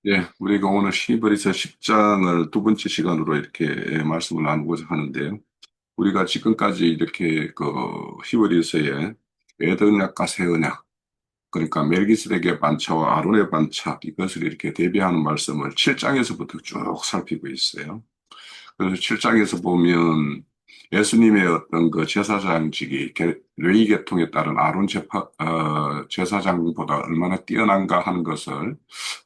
예, 우리가 오늘 히브리서 10장을 두 번째 시간으로 이렇게 말씀을 나누고자 하는데요. 우리가 지금까지 이렇게 그 히브리서의 에드언약과 새 언약, 그러니까 멜기스덱의 반차와 아론의 반차, 이것을 이렇게 대비하는 말씀을 7장에서부터 쭉 살피고 있어요. 그래서 7장에서 보면 예수님의 어떤 그 제사장직이 레위 계통에 따른 아론 제사장보다 얼마나 뛰어난가 하는 것을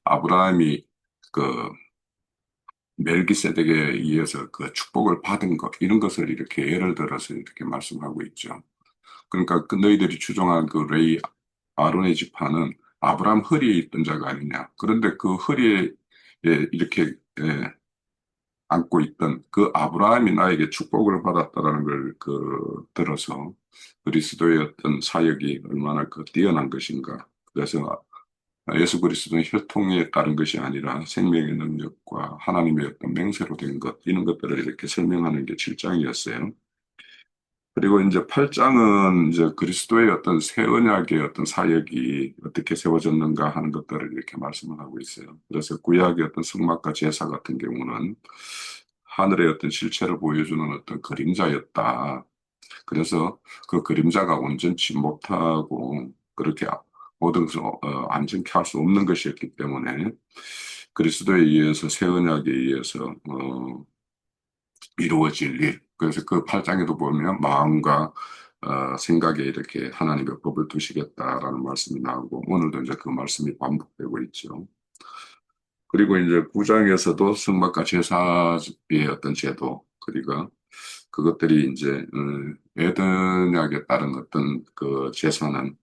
아브라함이 그 멜기세덱에 의해서 그 축복을 받은 것, 이런 것을 이렇게 예를 들어서 이렇게 말씀하고 있죠. 그러니까 그 너희들이 추종한 그 레이 아론의 지파는 아브라함 허리에 있던 자가 아니냐. 그런데 그 허리에 이렇게 안고 있던 그 아브라함이 나에게 축복을 받았다라는 걸 들어서 그리스도의 어떤 사역이 얼마나 그 뛰어난 것인가. 그래서 예수 그리스도는 혈통에 따른 것이 아니라 생명의 능력과 하나님의 어떤 맹세로 된 것, 이런 것들을 이렇게 설명하는 게 7장이었어요. 그리고 이제 8장은 이제 그리스도의 어떤 새 언약의 어떤 사역이 어떻게 세워졌는가 하는 것들을 이렇게 말씀을 하고 있어요. 그래서 구약의 어떤 성막과 제사 같은 경우는 하늘의 어떤 실체를 보여주는 어떤 그림자였다. 그래서 그 그림자가 온전치 못하고 그렇게 모든 것을 안전케 할 수 없는 것이었기 때문에 그리스도에 의해서 새 언약에 의해서 이루어질 일. 그래서 그 8장에도 보면 마음과 생각에 이렇게 하나님의 법을 두시겠다라는 말씀이 나오고 오늘도 이제 그 말씀이 반복되고 있죠. 그리고 이제 9장에서도 성막과 제사의 어떤 제도, 그리고 그것들이 이제 에덴약에 따른 어떤 그 제사는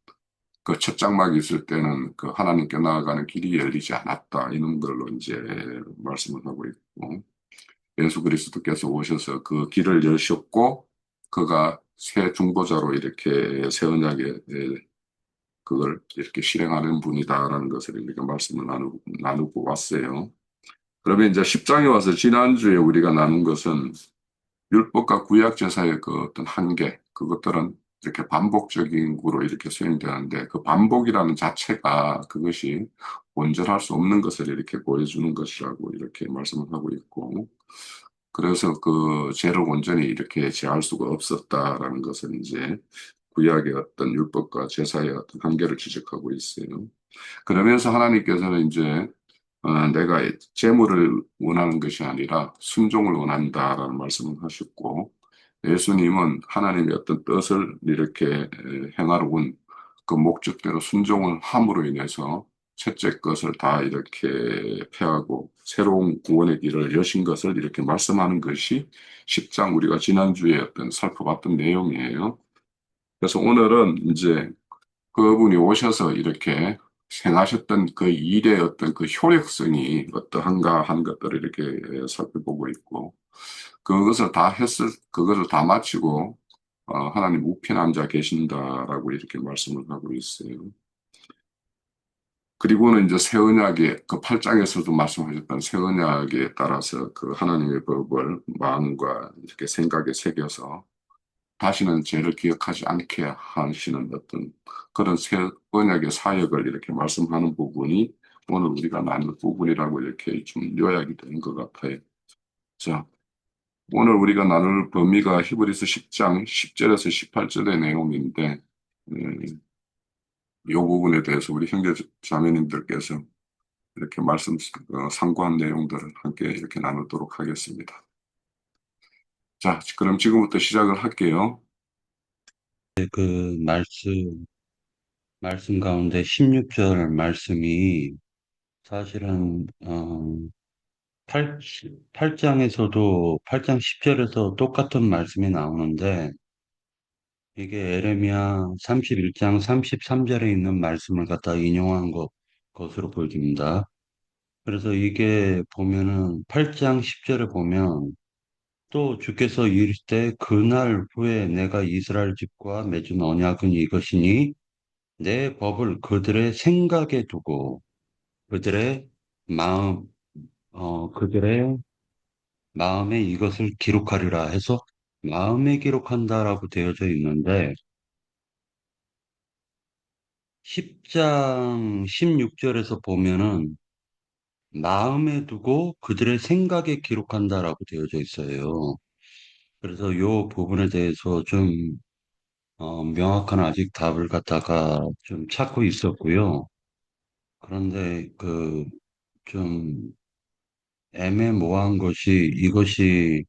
그 첫 장막이 있을 때는 그 하나님께 나아가는 길이 열리지 않았다. 이런 걸로 이제 말씀을 하고 있고 예수 그리스도께서 오셔서 그 길을 여셨고 그가 새 중보자로 이렇게 새 언약에 그걸 이렇게 실행하는 분이다라는 것을 이렇게 말씀을 나누고 왔어요. 그러면 이제 10장에 와서 지난주에 우리가 나눈 것은 율법과 구약 제사의 그 어떤 한계, 그것들은 이렇게 반복적인 구로 이렇게 수행되는데 그 반복이라는 자체가 그것이 온전할 수 없는 것을 이렇게 보여주는 것이라고 이렇게 말씀을 하고 있고 그래서 그 죄를 온전히 이렇게 제할 수가 없었다라는 것을 이제 구약의 어떤 율법과 제사의 어떤 한계를 지적하고 있어요. 그러면서 하나님께서는 이제 내가 재물을 원하는 것이 아니라 순종을 원한다라는 말씀을 하셨고 예수님은 하나님의 어떤 뜻을 이렇게 행하러 온 그 목적대로 순종을 함으로 인해서 첫째 것을 다 이렇게 패하고 새로운 구원의 길을 여신 것을 이렇게 말씀하는 것이 10장 우리가 지난주에 어떤 살펴봤던 내용이에요. 그래서 오늘은 이제 그분이 오셔서 이렇게 행하셨던 그 일의 어떤 그 효력성이 어떠한가 하는 것들을 이렇게 살펴보고 있고, 그것을 다 마치고, 하나님 우편 앉아 계신다라고 이렇게 말씀을 하고 있어요. 그리고는 이제 새 언약의 그 8장에서도 말씀하셨던 새 언약에 따라서 그 하나님의 법을 마음과 이렇게 생각에 새겨서 다시는 죄를 기억하지 않게 하시는 어떤 그런 새 언약의 사역을 이렇게 말씀하는 부분이 오늘 우리가 나눌 부분이라고 이렇게 좀 요약이 되는 것 같아요. 자, 오늘 우리가 나눌 범위가 히브리서 10장 10절에서 18절의 내용인데, 이 부분에 대해서 우리 형제 자매님들께서 이렇게 상고한 내용들을 함께 이렇게 나누도록 하겠습니다. 자, 그럼 지금부터 시작을 할게요. 그 말씀 가운데 16절 말씀이 사실은, 8, 장에서도 8장 10절에서 똑같은 말씀이 나오는데, 이게 에레미야 31장 33절에 있는 말씀을 갖다 인용한 것으로 보여집니다. 그래서 이게 보면은 8장 10절에 보면 또 주께서 이르시되 그날 후에 내가 이스라엘 집과 맺은 언약은 이것이니 내 법을 그들의 생각에 두고 그들의 마음, 그들의 마음에 이것을 기록하리라 해서 마음에 기록한다라고 되어져 있는데 10장 16절에서 보면은 마음에 두고 그들의 생각에 기록한다라고 되어져 있어요. 그래서 이 부분에 대해서 좀 명확한 아직 답을 갖다가 좀 찾고 있었고요. 그런데 좀 애매모호한 것이 이것이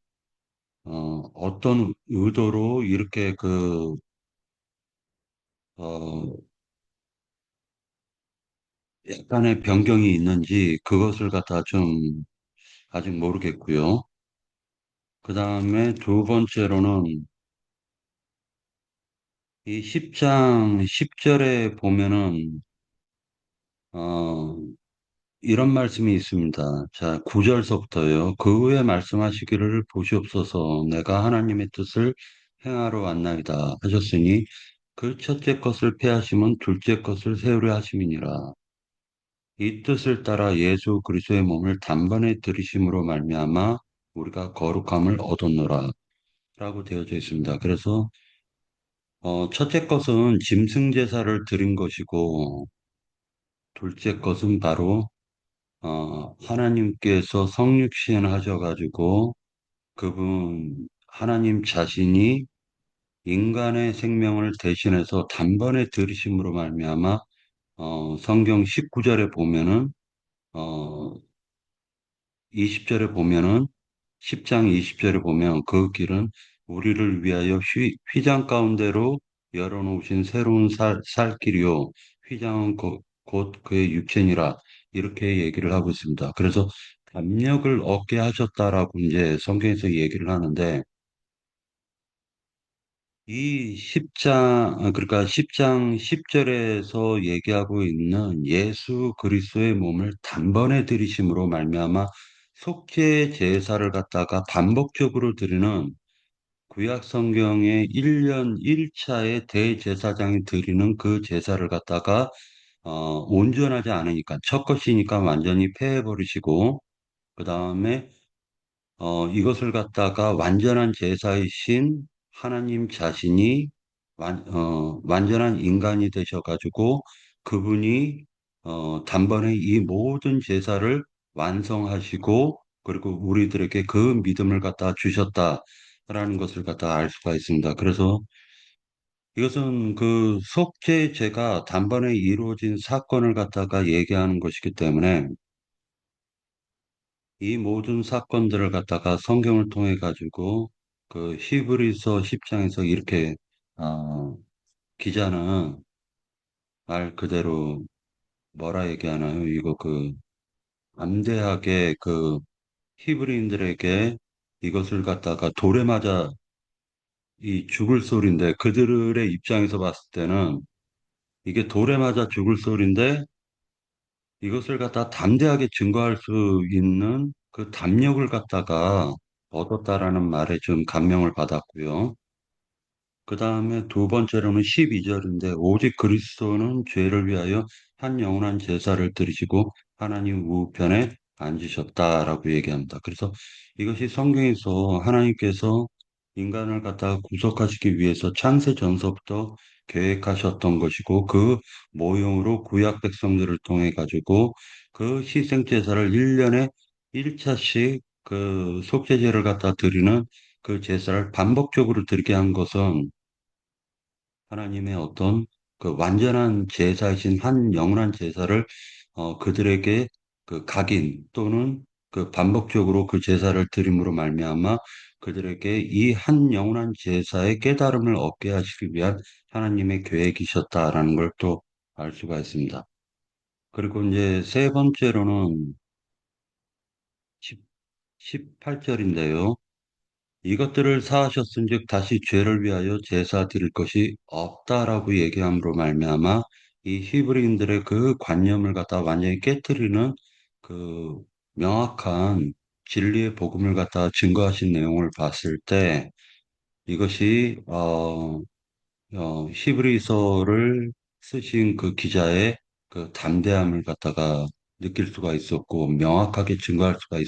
어떤 의도로 이렇게 어, 약간의 변경이 있는지 그것을 갖다 좀 아직 모르겠고요. 그 다음에 두 번째로는 이 10장 10절에 보면은 어, 이런 말씀이 있습니다. 자, 9절서부터요. 그 후에 말씀하시기를 보시옵소서 내가 하나님의 뜻을 행하러 왔나이다 하셨으니 그 첫째 것을 패하심은 둘째 것을 세우려 하심이니라. 이 뜻을 따라 예수 그리스도의 몸을 단번에 들이심으로 말미암아 우리가 거룩함을 얻었노라 라고 되어져 있습니다. 그래서 첫째 것은 짐승 제사를 드린 것이고 둘째 것은 바로 하나님께서 성육신 하셔가지고 그분 하나님 자신이 인간의 생명을 대신해서 단번에 들이심으로 말미암아 성경 19절에 보면은 어, 20절에 보면은 10장 20절에 보면 그 길은 우리를 위하여 휘장 가운데로 열어놓으신 새로운 살 길이요 휘장은 곧 그의 육체니라 이렇게 얘기를 하고 있습니다. 그래서 담력을 얻게 하셨다라고 이제 성경에서 얘기를 하는데 이 10장 그러니까 10장 10절에서 얘기하고 있는 예수 그리스도의 몸을 단번에 들이심으로 말미암아 속죄 제사를 갖다가 반복적으로 드리는 구약 성경의 1년 1차의 대제사장이 드리는 그 제사를 갖다가 온전하지 않으니까 첫 것이니까 완전히 폐해버리시고 그 다음에 이것을 갖다가 완전한 제사이신 하나님 자신이 완전한 인간이 되셔가지고 그분이 단번에 이 모든 제사를 완성하시고 그리고 우리들에게 그 믿음을 갖다 주셨다라는 것을 갖다 알 수가 있습니다. 그래서 이것은 그 속죄제가 단번에 이루어진 사건을 갖다가 얘기하는 것이기 때문에 이 모든 사건들을 갖다가 성경을 통해 가지고 그 히브리서 10장에서 이렇게 어, 기자는 말 그대로 뭐라 얘기하나요? 이거 담대하게 히브리인들에게 이것을 갖다가 돌에 맞아 이 죽을 소리인데 그들의 입장에서 봤을 때는 이게 돌에 맞아 죽을 소리인데 이것을 갖다 담대하게 증거할 수 있는 그 담력을 갖다가 얻었다라는 말에 좀 감명을 받았고요. 그 다음에 두 번째로는 12절인데, 오직 그리스도는 죄를 위하여 한 영원한 제사를 드리시고 하나님 우편에 앉으셨다라고 얘기합니다. 그래서 이것이 성경에서 하나님께서 인간을 갖다가 구속하시기 위해서 창세 전서부터 계획하셨던 것이고, 그 모형으로 구약 백성들을 통해 가지고 그 희생 제사를 1년에 1차씩 그 속죄제를 갖다 드리는 그 제사를 반복적으로 드리게 한 것은 하나님의 어떤 그 완전한 제사이신 한 영원한 제사를 그들에게 그 각인 또는 그 반복적으로 그 제사를 드림으로 말미암아 그들에게 이 한 영원한 제사의 깨달음을 얻게 하시기 위한 하나님의 계획이셨다라는 걸 또 알 수가 있습니다. 그리고 이제 세 번째로는 18절인데요. 이것들을 사하셨은즉 다시 죄를 위하여 제사 드릴 것이 없다라고 얘기함으로 말미암아 이 히브리인들의 그 관념을 갖다 완전히 깨뜨리는 그 명확한 진리의 복음을 갖다 증거하신 내용을 봤을 때 이것이 히브리서를 쓰신 그 기자의 그 담대함을 갖다가 느낄 수가 있었고 명확하게 증거할 수가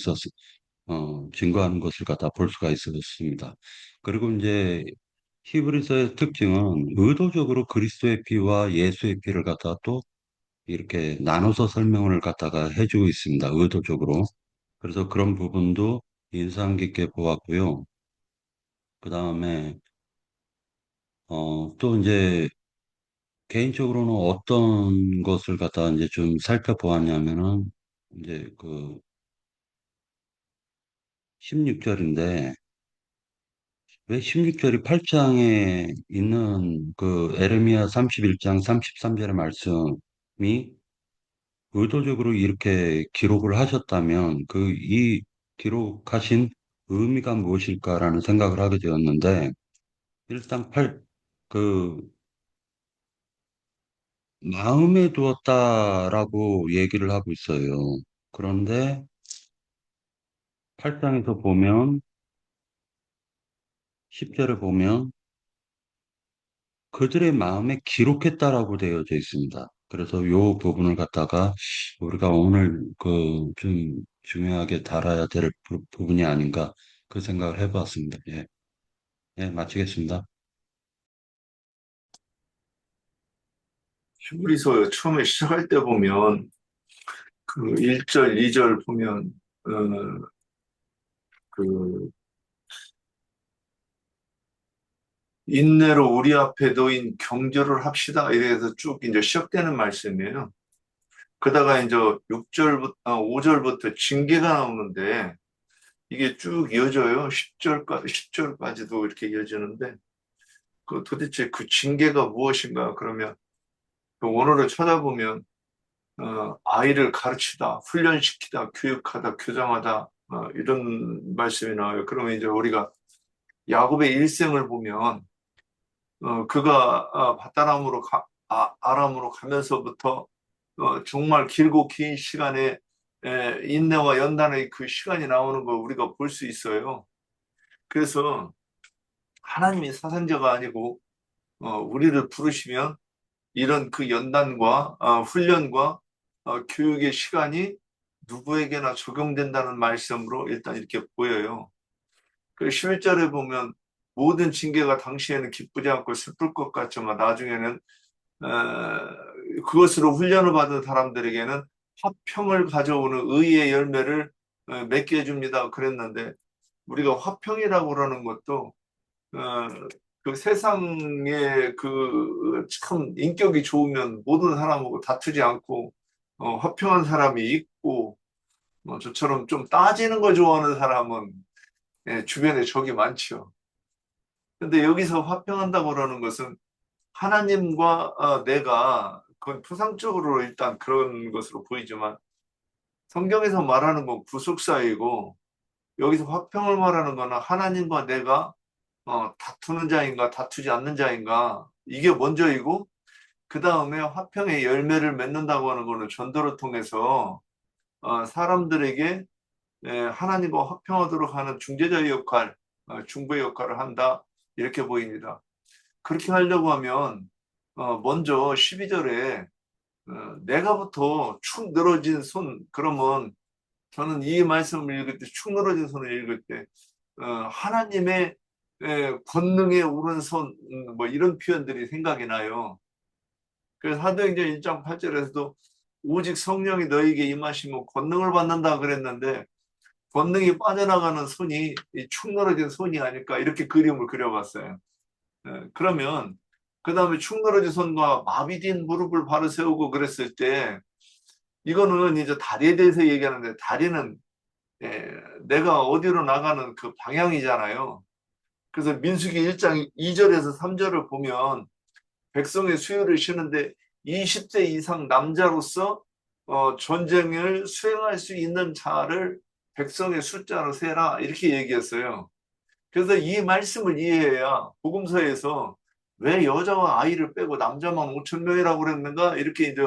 증거하는 것을 갖다 볼 수가 있었습니다. 그리고 이제 히브리서의 특징은 의도적으로 그리스도의 피와 예수의 피를 갖다 또 이렇게 나눠서 설명을 갖다가 해주고 있습니다. 의도적으로. 그래서 그런 부분도 인상 깊게 보았고요. 그 다음에, 또 이제 개인적으로는 어떤 것을 갖다가 이제 좀 살펴보았냐면은, 이제 그 16절인데, 왜 16절이 8장에 있는 그 에레미야 31장 33절의 말씀이 의도적으로 이렇게 기록을 하셨다면 그 이 기록하신 의미가 무엇일까라는 생각을 하게 되었는데 일단 그 마음에 두었다라고 얘기를 하고 있어요. 그런데 8장에서 보면 10절에 보면 그들의 마음에 기록했다라고 되어져 있습니다. 그래서 이 부분을 갖다가 우리가 오늘 그 좀 중요하게 다뤄야 될 부분이 아닌가 그 생각을 해봤습니다. 예, 예, 마치겠습니다. 히브리서 처음에 시작할 때 보면 그 1절, 2절 보면 그 인내로 우리 앞에 놓인 경주를 합시다. 이래서 쭉 이제 시작되는 말씀이에요. 그러다가 이제 6절부터 5절부터 징계가 나오는데 이게 쭉 이어져요. 10절까지도 이렇게 이어지는데 그 도대체 그 징계가 무엇인가? 그러면 그 원어를 찾아보면 아이를 가르치다, 훈련시키다, 교육하다, 교정하다 이런 말씀이 나와요. 그러면 이제 우리가 야곱의 일생을 보면 그가 바다람으로 아람으로 가면서부터 정말 길고 긴 시간에 인내와 연단의 그 시간이 나오는 거 우리가 볼 수 있어요. 그래서 하나님이 사상자가 아니고 우리를 부르시면 이런 그 연단과 훈련과 교육의 시간이 누구에게나 적용된다는 말씀으로 일단 이렇게 보여요. 그 11절에 보면 모든 징계가 당시에는 기쁘지 않고 슬플 것 같지만 나중에는 그것으로 훈련을 받은 사람들에게는 화평을 가져오는 의의 열매를 맺게 해줍니다. 그랬는데 우리가 화평이라고 그러는 것도 어, 그 세상에 그 참 인격이 좋으면 모든 사람하고 다투지 않고 화평한 사람이 있고 저처럼 좀 따지는 거 좋아하는 사람은 주변에 적이 많죠. 근데 여기서 화평한다고 그러는 것은 하나님과 내가 그건 표상적으로 일단 그런 것으로 보이지만 성경에서 말하는 건 구속사이고 여기서 화평을 말하는 거는 하나님과 내가 다투는 자인가 다투지 않는 자인가 이게 먼저이고 그 다음에 화평의 열매를 맺는다고 하는 거는 전도를 통해서 사람들에게 하나님과 화평하도록 하는 중재자의 역할, 중보의 역할을 한다 이렇게 보입니다. 그렇게 하려고 하면 먼저 12절에 내가부터 축 늘어진 손 그러면 저는 이 말씀을 읽을 때 축 늘어진 손을 읽을 때 하나님의 권능에 오른손 뭐 이런 표현들이 생각이 나요. 그래서 사도행전 1장 8절에서도 오직 성령이 너에게 임하시면 권능을 받는다 그랬는데 권능이 빠져나가는 손이 축 늘어진 손이 아닐까 이렇게 그림을 그려봤어요. 그러면 그 다음에 축 늘어진 손과 마비된 무릎을 바로 세우고 그랬을 때 이거는 이제 다리에 대해서 얘기하는데 다리는 내가 어디로 나가는 그 방향이잖아요. 그래서 민수기 1장 2절에서 3절을 보면 백성의 수요를 쉬는데 20세 이상 남자로서 전쟁을 수행할 수 있는 자를 백성의 숫자로 세라 이렇게 얘기했어요. 그래서 이 말씀을 이해해야 복음서에서 왜 여자와 아이를 빼고 남자만 5천 명이라고 그랬는가 이렇게 이제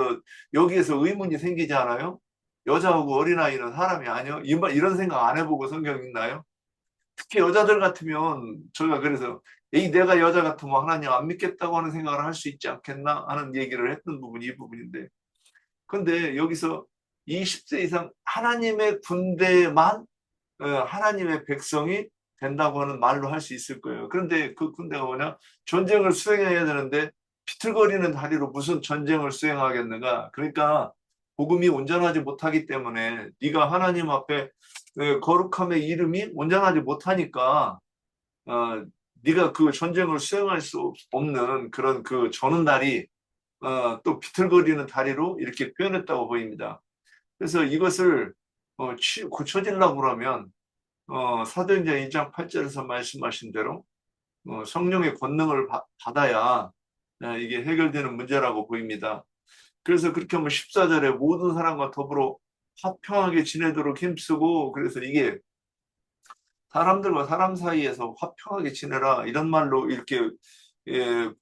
여기에서 의문이 생기지 않아요? 여자하고 어린아이는 사람이 아니요? 이런 생각 안 해보고 성경 읽나요? 특히 여자들 같으면 저희가 그래서 이 내가 여자 같으면 하나님 안 믿겠다고 하는 생각을 할 수 있지 않겠나 하는 얘기를 했던 부분이 이 부분인데 근데 여기서 20세 이상 하나님의 군대만 하나님의 백성이 된다고 하는 말로 할 수 있을 거예요. 그런데 그 군대가 뭐냐? 전쟁을 수행해야 되는데 비틀거리는 다리로 무슨 전쟁을 수행하겠는가? 그러니까 복음이 온전하지 못하기 때문에 네가 하나님 앞에 거룩함의 이름이 온전하지 못하니까 네가 그 전쟁을 수행할 수 없는 그런 그 저는 다리 또 비틀거리는 다리로 이렇게 표현했다고 보입니다. 그래서 이것을 고쳐지려고 그러면 사도행전 2장 8절에서 말씀하신 대로 성령의 권능을 받아야 이게 해결되는 문제라고 보입니다. 그래서 그렇게 하면 14절에 모든 사람과 더불어 화평하게 지내도록 힘쓰고, 그래서 이게 사람들과 사람 사이에서 화평하게 지내라 이런 말로 이렇게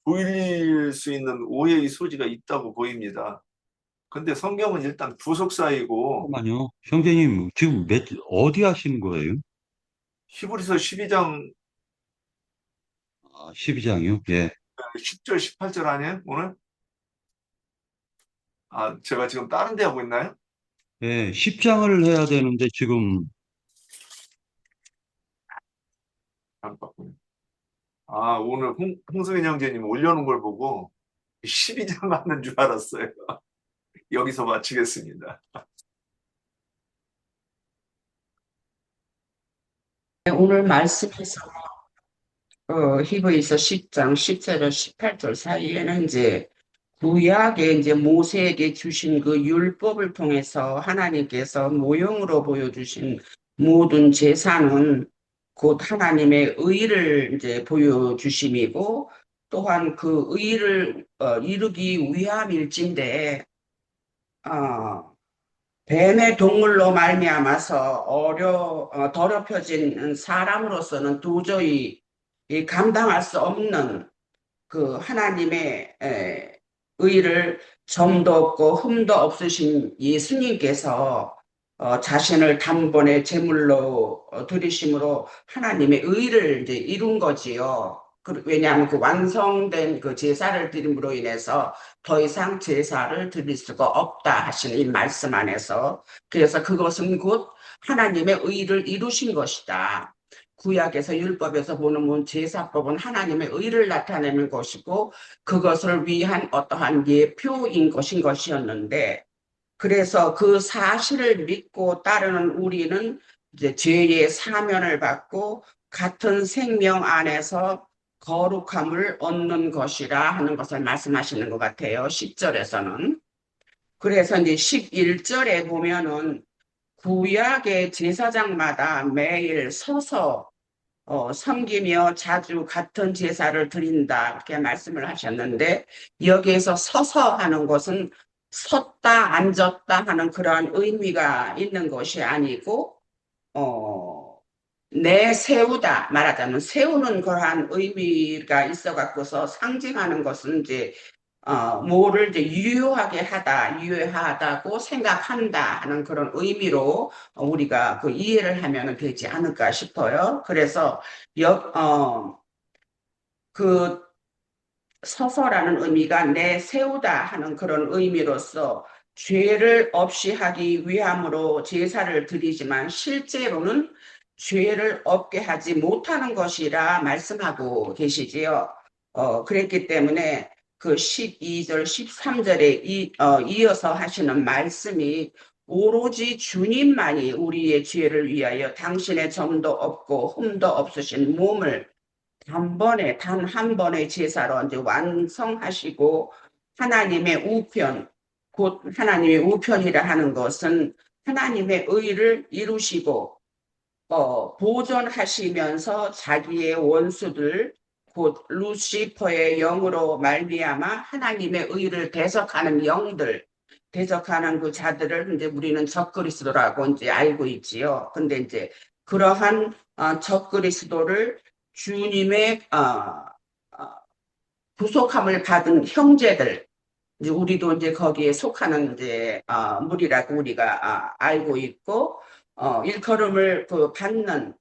보일 수 있는 오해의 소지가 있다고 보입니다. 근데 성경은 일단 부속사이고 잠깐만요. 형제님, 지금 어디 하시는 거예요? 히브리서 12장 12장이요? 예. 10절 18절 아니에요 오늘? 제가 지금 다른 데 하고 있나요? 예, 10장을 해야 되는데 지금 잠깐만요. 오늘 홍승인 형제님 올려놓은 걸 보고 12장 하는 줄 알았어요. 여기서 마치겠습니다. 오늘 말씀에서 히브리서 10장 10절에서 18절 사이에는 이제 구약에 이제 모세에게 주신 그 율법을 통해서 하나님께서 모형으로 보여주신 모든 제사는 곧 하나님의 의를 이제 보여주심이고 또한 그 의를 이루기 위함일진데 뱀의 동물로 말미암아서 더럽혀진 사람으로서는 도저히 이 감당할 수 없는 그 하나님의 의를 점도 없고 흠도 없으신 예수님께서 자신을 단번에 제물로 드리심으로 하나님의 의를 이제 이룬 거지요. 왜냐하면 그 완성된 그 제사를 드림으로 인해서 더 이상 제사를 드릴 수가 없다 하시는 이 말씀 안에서 그래서 그것은 곧 하나님의 의를 이루신 것이다. 구약에서 율법에서 보는 제사법은 하나님의 의를 나타내는 것이고 그것을 위한 어떠한 예표인 것이었는데 그래서 그 사실을 믿고 따르는 우리는 이제 죄의 사면을 받고 같은 생명 안에서 거룩함을 얻는 것이라 하는 것을 말씀하시는 것 같아요. 10절에서는. 그래서 이제 11절에 보면은 구약의 제사장마다 매일 서서 섬기며 자주 같은 제사를 드린다 이렇게 말씀을 하셨는데 여기에서 서서 하는 것은 섰다 앉았다 하는 그러한 의미가 있는 것이 아니고 내세우다 말하자면 세우는 그러한 의미가 있어 갖고서 상징하는 것은 이제 뭐를 이제 유효하다고 생각한다 하는 그런 의미로 우리가 그 이해를 하면 되지 않을까 싶어요. 그래서 그 서서라는 의미가 내세우다 하는 그런 의미로서 죄를 없이 하기 위함으로 제사를 드리지만 실제로는 죄를 없게 하지 못하는 것이라 말씀하고 계시지요. 그랬기 때문에 그 12절, 13절에 이어서 하시는 말씀이 오로지 주님만이 우리의 죄를 위하여 당신의 점도 없고 흠도 없으신 몸을 단 한 번의 제사로 이제 완성하시고 하나님의 우편, 곧 하나님의 우편이라 하는 것은 하나님의 의를 이루시고 보존하시면서 자기의 원수들 곧 루시퍼의 영으로 말미암아 하나님의 의를 대적하는 영들, 대적하는 그 자들을 이제 우리는 적그리스도라고 이제 알고 있지요. 근데 이제 그러한 적그리스도를 주님의 구속함을 받은 형제들, 이제 우리도 이제 거기에 속하는 이제 무리라고 우리가 알고 있고 일컬음을 그 받는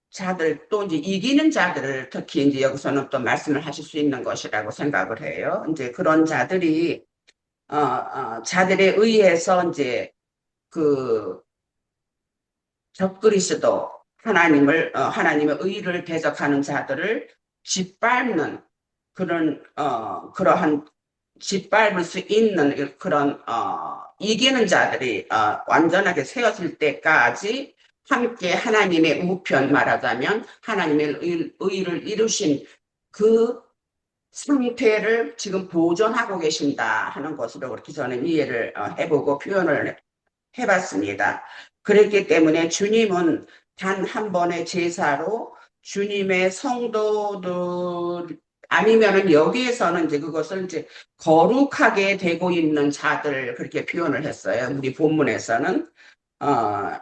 자들 또 이제 이기는 자들을 특히 이제 여기서는 또 말씀을 하실 수 있는 것이라고 생각을 해요. 이제 그런 자들이 자들에 의해서 이제 그 적그리스도 하나님의 의를 대적하는 자들을 짓밟는 그러한 짓밟을 수 있는 그런 이기는 자들이 완전하게 세워질 때까지 함께 하나님의 우편, 말하자면 하나님의 의를 이루신 그 상태를 지금 보존하고 계신다 하는 것으로 그렇게 저는 이해를 해보고 표현을 해봤습니다. 그렇기 때문에 주님은 단 한 번의 제사로 주님의 성도들, 아니면은 여기에서는 이제 그것을 이제 거룩하게 되고 있는 자들, 그렇게 표현을 했어요. 우리 본문에서는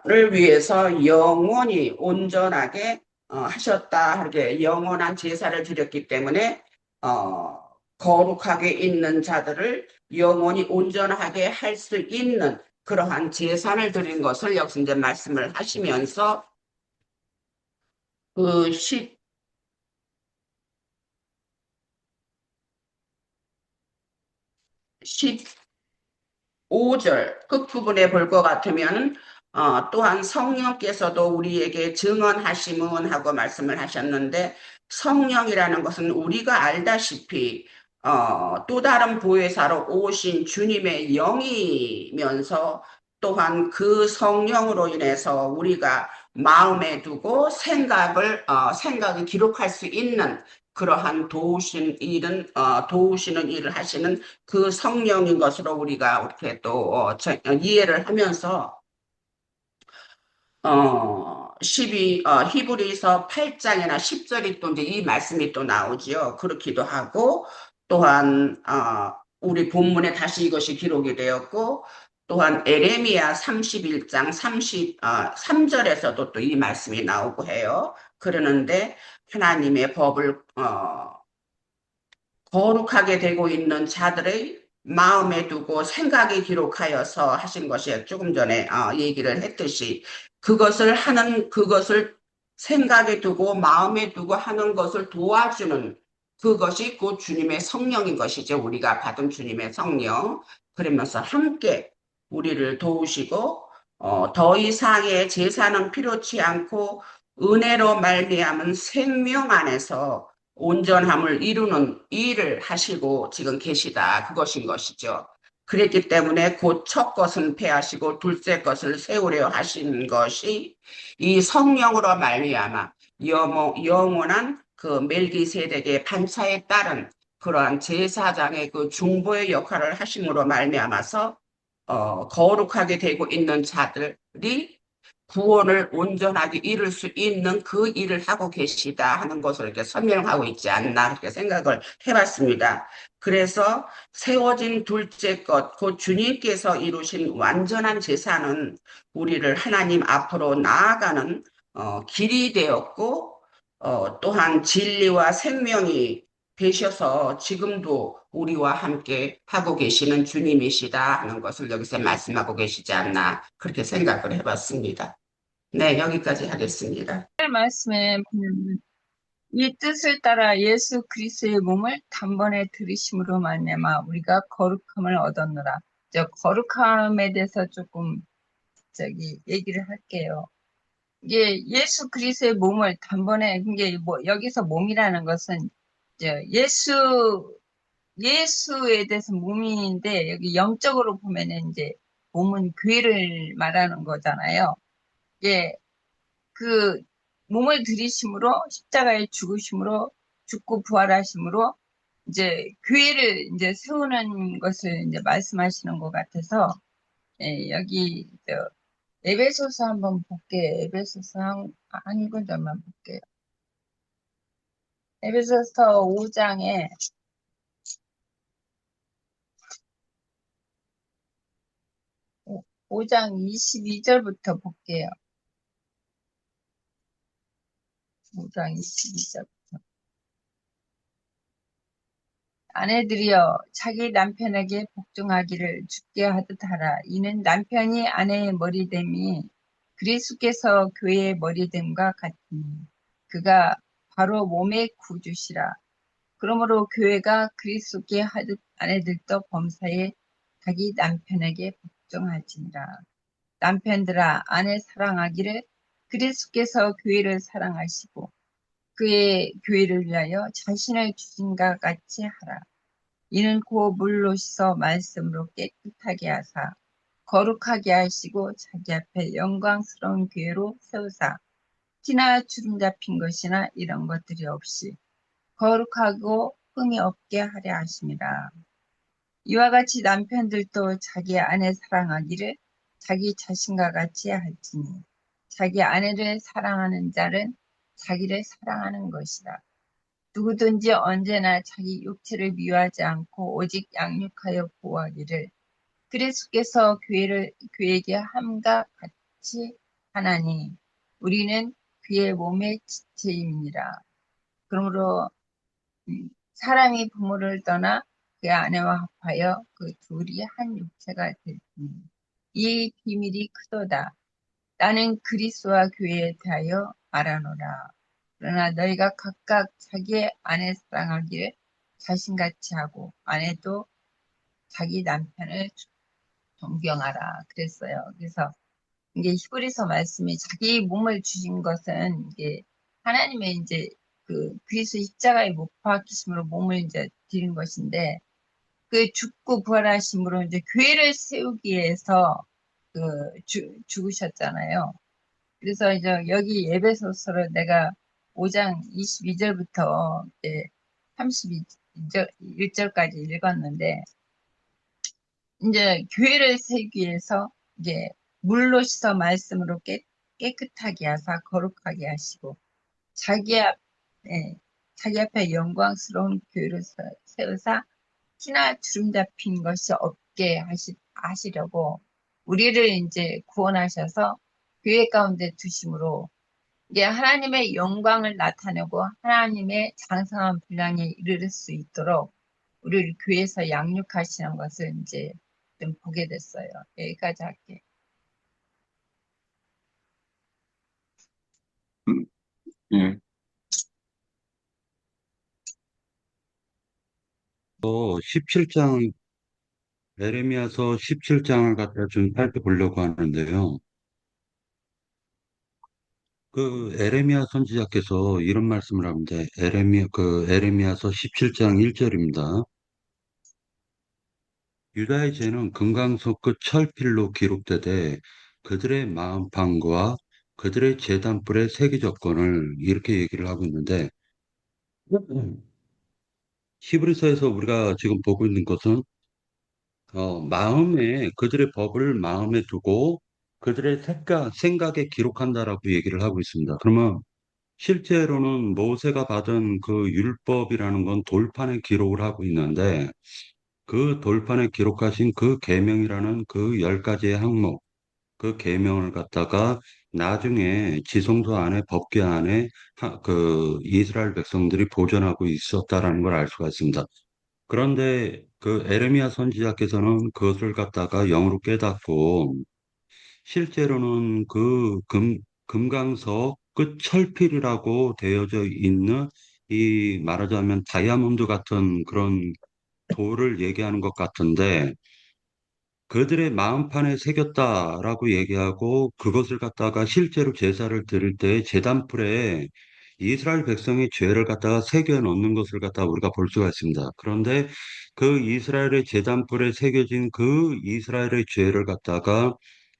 를 위해서 영원히 온전하게 하셨다. 이렇게 영원한 제사를 드렸기 때문에 거룩하게 있는 자들을 영원히 온전하게 할 수 있는 그러한 제사를 드린 것을 여기서 이제 말씀을 하시면서 그 15절 끝부분에 볼 것 같으면 또한 성령께서도 우리에게 증언하시문 하고 말씀을 하셨는데, 성령이라는 것은 우리가 알다시피 또 다른 보혜사로 오신 주님의 영이면서, 또한 그 성령으로 인해서 우리가 마음에 두고 생각을 기록할 수 있는 그러한 도우시는 일을 하시는 그 성령인 것으로 우리가 이렇게 또 이해를 하면서 12, 히브리서 8장이나 10절이 또 이제 이 말씀이 또 나오지요. 그렇기도 하고, 또한 우리 본문에 다시 이것이 기록이 되었고, 또한 에레미야 31장 3절에서도 또 이 말씀이 나오고 해요. 그러는데 하나님의 법을 거룩하게 되고 있는 자들의 마음에 두고 생각에 기록하여서 하신 것이, 조금 전에 얘기를 했듯이 그것을 생각에 두고 마음에 두고 하는 것을 도와주는 그것이 곧 주님의 성령인 것이죠. 우리가 받은 주님의 성령. 그러면서 함께 우리를 도우시고 더 이상의 제사는 필요치 않고 은혜로 말미암은 생명 안에서 온전함을 이루는 일을 하시고 지금 계시다. 그것인 것이죠. 그랬기 때문에 곧 첫 것은 패하시고 둘째 것을 세우려 하신 것이 이 성령으로 말미암아 영원한 그 멜기세덱의 반차에 따른 그러한 제사장의 그 중보의 역할을 하심으로 말미암아서 거룩하게 되고 있는 자들이 구원을 온전하게 이룰 수 있는 그 일을 하고 계시다 하는 것을 이렇게 설명하고 있지 않나, 그렇게 생각을 해봤습니다. 그래서 세워진 둘째 것, 곧 주님께서 이루신 완전한 제사는 우리를 하나님 앞으로 나아가는 길이 되었고, 또한 진리와 생명이 되셔서 지금도 우리와 함께 하고 계시는 주님이시다 하는 것을 여기서 말씀하고 계시지 않나, 그렇게 생각을 해봤습니다. 네, 여기까지 하겠습니다. 말씀에 보면 이 뜻을 따라 예수 그리스도의 몸을 단번에 들이심으로 말미암아 우리가 거룩함을 얻었노라. 저 거룩함에 대해서 조금 얘기를 할게요. 이게 예수 그리스도의 몸을 단번에, 이게 뭐 여기서 몸이라는 것은 예수에 대해서 몸인데, 여기 영적으로 보면은 이제 몸은 교회를 말하는 거잖아요. 예, 그 몸을 들이심으로, 십자가에 죽으심으로, 죽고 부활하심으로 이제 교회를 이제 세우는 것을 이제 말씀하시는 것 같아서, 예, 여기 에베소서 한번 볼게요. 에베소서 한 구절만 볼게요. 에베소서 5장에 5장 22절부터 볼게요. 5장 22절. 아내들이여 자기 남편에게 복종하기를 주께 하듯 하라. 이는 남편이 아내의 머리됨이 그리스도께서 교회의 머리됨과 같으니 그가 바로 몸의 구주시라. 그러므로 교회가 그리스도께 하듯 아내들도 범사에 자기 남편에게 복종할지니라. 남편들아 아내 사랑하기를 그리스도께서 교회를 사랑하시고 그의 교회를 위하여 자신을 주신과 같이 하라. 이는 곧 물로 씻어 말씀으로 깨끗하게 하사 거룩하게 하시고 자기 앞에 영광스러운 교회로 세우사 티나 주름 잡힌 것이나 이런 것들이 없이 거룩하고 흠이 없게 하려 하심이라. 이와 같이 남편들도 자기 아내 사랑하기를 자기 자신과 같이 할지니 자기 아내를 사랑하는 자는 자기를 사랑하는 것이라. 누구든지 언제나 자기 육체를 미워하지 않고 오직 양육하여 보호하기를 그리스도께서 그에게 함과 같이 하나니 우리는 그의 몸의 지체임이니라. 그러므로 사람이 부모를 떠나 그 아내와 합하여 그 둘이 한 육체가 될지니 이 비밀이 크도다. 나는 그리스도와 교회에 대하여 말하노라. 그러나 너희가 각각 자기의 아내 사랑하기를 자신같이 하고 아내도 자기 남편을 존경하라 그랬어요. 그래서 이게 히브리서 말씀이 자기 몸을 주신 것은 이게 하나님의 이제 그 그리스도 십자가에 못 박히심으로 몸을 이제 드린 것인데 그 죽고 부활하심으로 이제 교회를 세우기 위해서 그 죽으셨잖아요. 그래서 이제 여기 에베소서를 내가 5장 22절부터 31절까지 읽었는데 이제 교회를 세우기 위해서 이제 물로 씻어 말씀으로 깨끗하게 하사 거룩하게 하시고 자기 앞, 자기 앞에 영광스러운 교회를 세우사 티나 주름 잡힌 것이 없게 하시려고 우리를 이제 구원하셔서 교회 가운데 두심으로 이게 하나님의 영광을 나타내고 하나님의 장성한 분량에 이르를 수 있도록 우리를 교회에서 양육하시는 것을 이제 좀 보게 됐어요. 여기까지 할게요. 예. 또 17장, 에레미야서 17장을 갖다 좀 살펴보려고 하는데요. 그 에레미야 선지자께서 이런 말씀을 합니다. 에레미야서 17장 1절입니다. 유다의 죄는 금강석 끝 철필로 기록되되 그들의 마음판과 그들의 제단불의 세계조건을 이렇게 얘기를 하고 있는데 히브리서에서 우리가 지금 보고 있는 것은 마음에 그들의 법을 마음에 두고 그들의 생각에 기록한다라고 얘기를 하고 있습니다. 그러면 실제로는 모세가 받은 그 율법이라는 건 돌판에 기록을 하고 있는데 그 돌판에 기록하신 그 계명이라는 그 10가지의 항목, 그 계명을 갖다가 나중에 지성소 안에 법궤 안에 그 이스라엘 백성들이 보존하고 있었다라는 걸 알 수가 있습니다. 그런데 그 에레미야 선지자께서는 그것을 갖다가 영으로 깨닫고 실제로는 그 금강석 끝 철필이라고 되어져 있는 이 말하자면 다이아몬드 같은 그런 돌을 얘기하는 것 같은데 그들의 마음판에 새겼다라고 얘기하고 그것을 갖다가 실제로 제사를 드릴 때 제단불에 이스라엘 백성의 죄를 갖다가 새겨 넣는 것을 갖다가 우리가 볼 수가 있습니다. 그런데 그 이스라엘의 제단불에 새겨진 그 이스라엘의 죄를 갖다가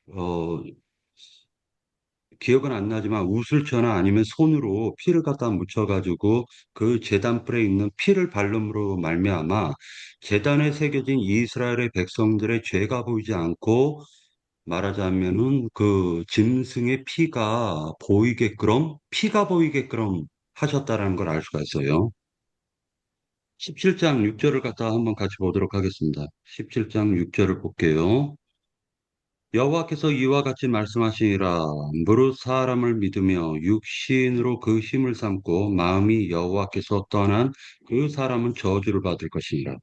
어, 기억은 안 나지만 우슬초나 아니면 손으로 피를 갖다 묻혀가지고 그 제단불에 있는 피를 바름으로 말미암아 제단에 새겨진 이스라엘의 백성들의 죄가 보이지 않고 말하자면은 그 짐승의 피가 보이게끔 하셨다라는 걸 알 수가 있어요. 17장 6절을 갖다 한번 같이 보도록 하겠습니다. 17장 6절을 볼게요. 여호와께서 이와 같이 말씀하시니라. 무릇 사람을 믿으며 육신으로 그 힘을 삼고 마음이 여호와께서 떠난 그 사람은 저주를 받을 것이니라.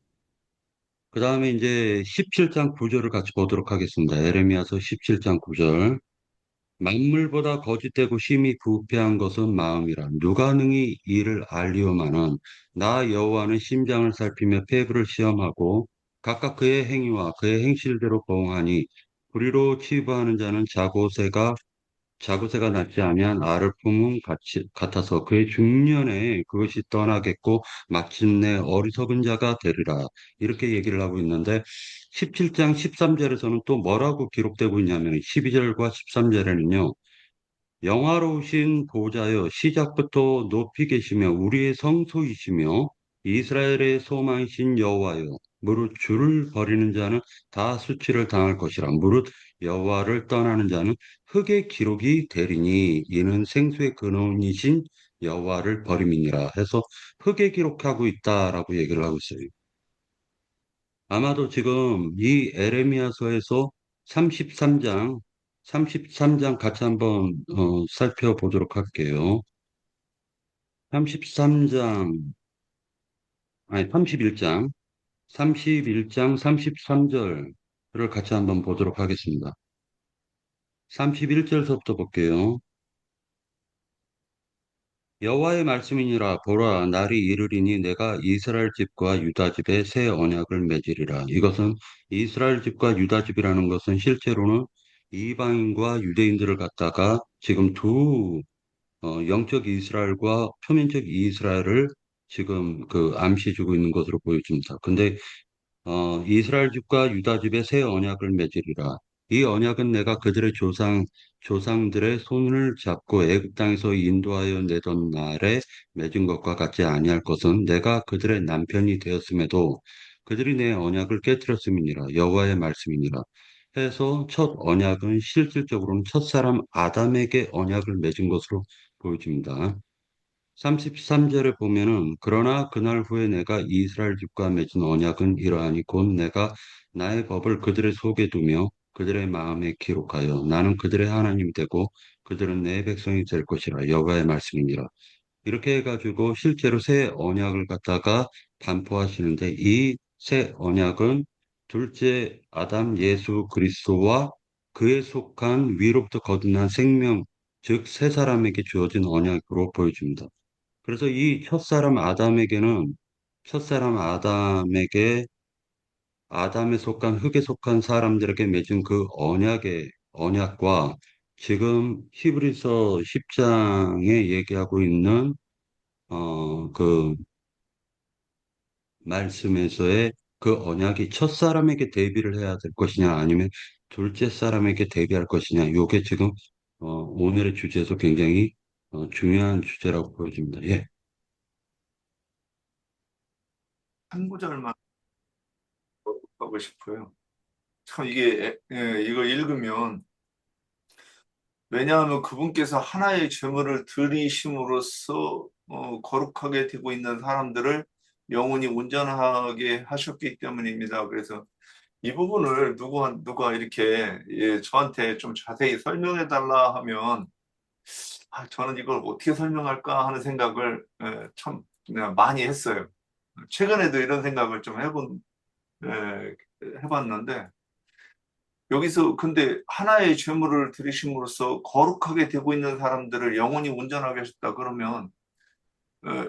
그 다음에 이제 17장 9절을 같이 보도록 하겠습니다. 에레미야서 17장 9절. 만물보다 거짓되고 심히 부패한 것은 마음이라. 누가 능히 이를 알리오마는 나 여호와는 심장을 살피며 폐부를 시험하고 각각 그의 행위와 그의 행실대로 보응하니 불의로 치부하는 자는 자고새가 자구새가 낫지 아니한 알을 품은 같아서 그의 중년에 그것이 떠나겠고 마침내 어리석은 자가 되리라. 이렇게 얘기를 하고 있는데 17장 13절에서는 또 뭐라고 기록되고 있냐면 12절과 13절에는요. 영화로우신 보좌여 시작부터 높이 계시며 우리의 성소이시며 이스라엘의 소망이신 여호와여 무릇 주를 버리는 자는 다 수치를 당할 것이라 무릇 여호와를 떠나는 자는 흙의 기록이 되리니 이는 생수의 근원이신 여호와를 버림이니라 해서 흙에 기록하고 있다라고 얘기를 하고 있어요. 아마도 지금 이 에레미야서에서 33장, 33장 같이 한번 살펴보도록 할게요. 33장, 아니 31장 33절을 같이 한번 보도록 하겠습니다. 31절서부터 볼게요. 여호와의 말씀이니라 보라 날이 이르리니 내가 이스라엘 집과 유다 집에 새 언약을 맺으리라. 이것은 이스라엘 집과 유다 집이라는 것은 실제로는 이방인과 유대인들을 갖다가 지금 두 영적 이스라엘과 표면적 이스라엘을 지금 그 암시 주고 있는 것으로 보여집니다. 근데 이스라엘 집과 유다 집에 새 언약을 맺으리라. 이 언약은 내가 그들의 조상들의 손을 잡고 애굽 땅에서 인도하여 내던 날에 맺은 것과 같지 아니할 것은 내가 그들의 남편이 되었음에도 그들이 내 언약을 깨뜨렸음이니라. 여호와의 말씀이니라. 해서 첫 언약은 실질적으로는 첫사람 아담에게 언약을 맺은 것으로 보여집니다. 33절에 보면은 그러나 그날 후에 내가 이스라엘 집과 맺은 언약은 이러하니 곧 내가 나의 법을 그들의 속에 두며 그들의 마음에 기록하여 나는 그들의 하나님이 되고 그들은 내 백성이 될 것이라 여호와의 말씀이니라. 이렇게 해가지고 실제로 새 언약을 갖다가 반포하시는데 이 새 언약은 둘째 아담 예수 그리스도와 그에 속한 위로부터 거듭난 생명 즉 새 사람에게 주어진 언약으로 보여집니다. 그래서 이 첫사람 아담에게 아담에 속한 흙에 속한 사람들에게 맺은 그 언약과 지금 히브리서 10장에 얘기하고 있는 그 말씀에서의 그 언약이 첫사람에게 대비를 해야 될 것이냐 아니면 둘째 사람에게 대비할 것이냐 요게 지금 오늘의 주제에서 굉장히 중요한 주제라고 보여집니다. 예. 한 구절만 하고 싶어요. 참 이게 이거 읽으면 왜냐하면 그분께서 하나의 제물을 드리심으로써 거룩하게 되고 있는 사람들을 영원히 온전하게 하셨기 때문입니다. 그래서 이 부분을 누가 이렇게 저한테 좀 자세히 설명해 달라 하면 저는 이걸 어떻게 설명할까 하는 생각을 참 그냥 많이 했어요. 최근에도 이런 생각을 좀 해봤는데 여기서 근데 하나의 제물을 드리심으로써 거룩하게 되고 있는 사람들을 영원히 온전하게 하셨다 그러면 어,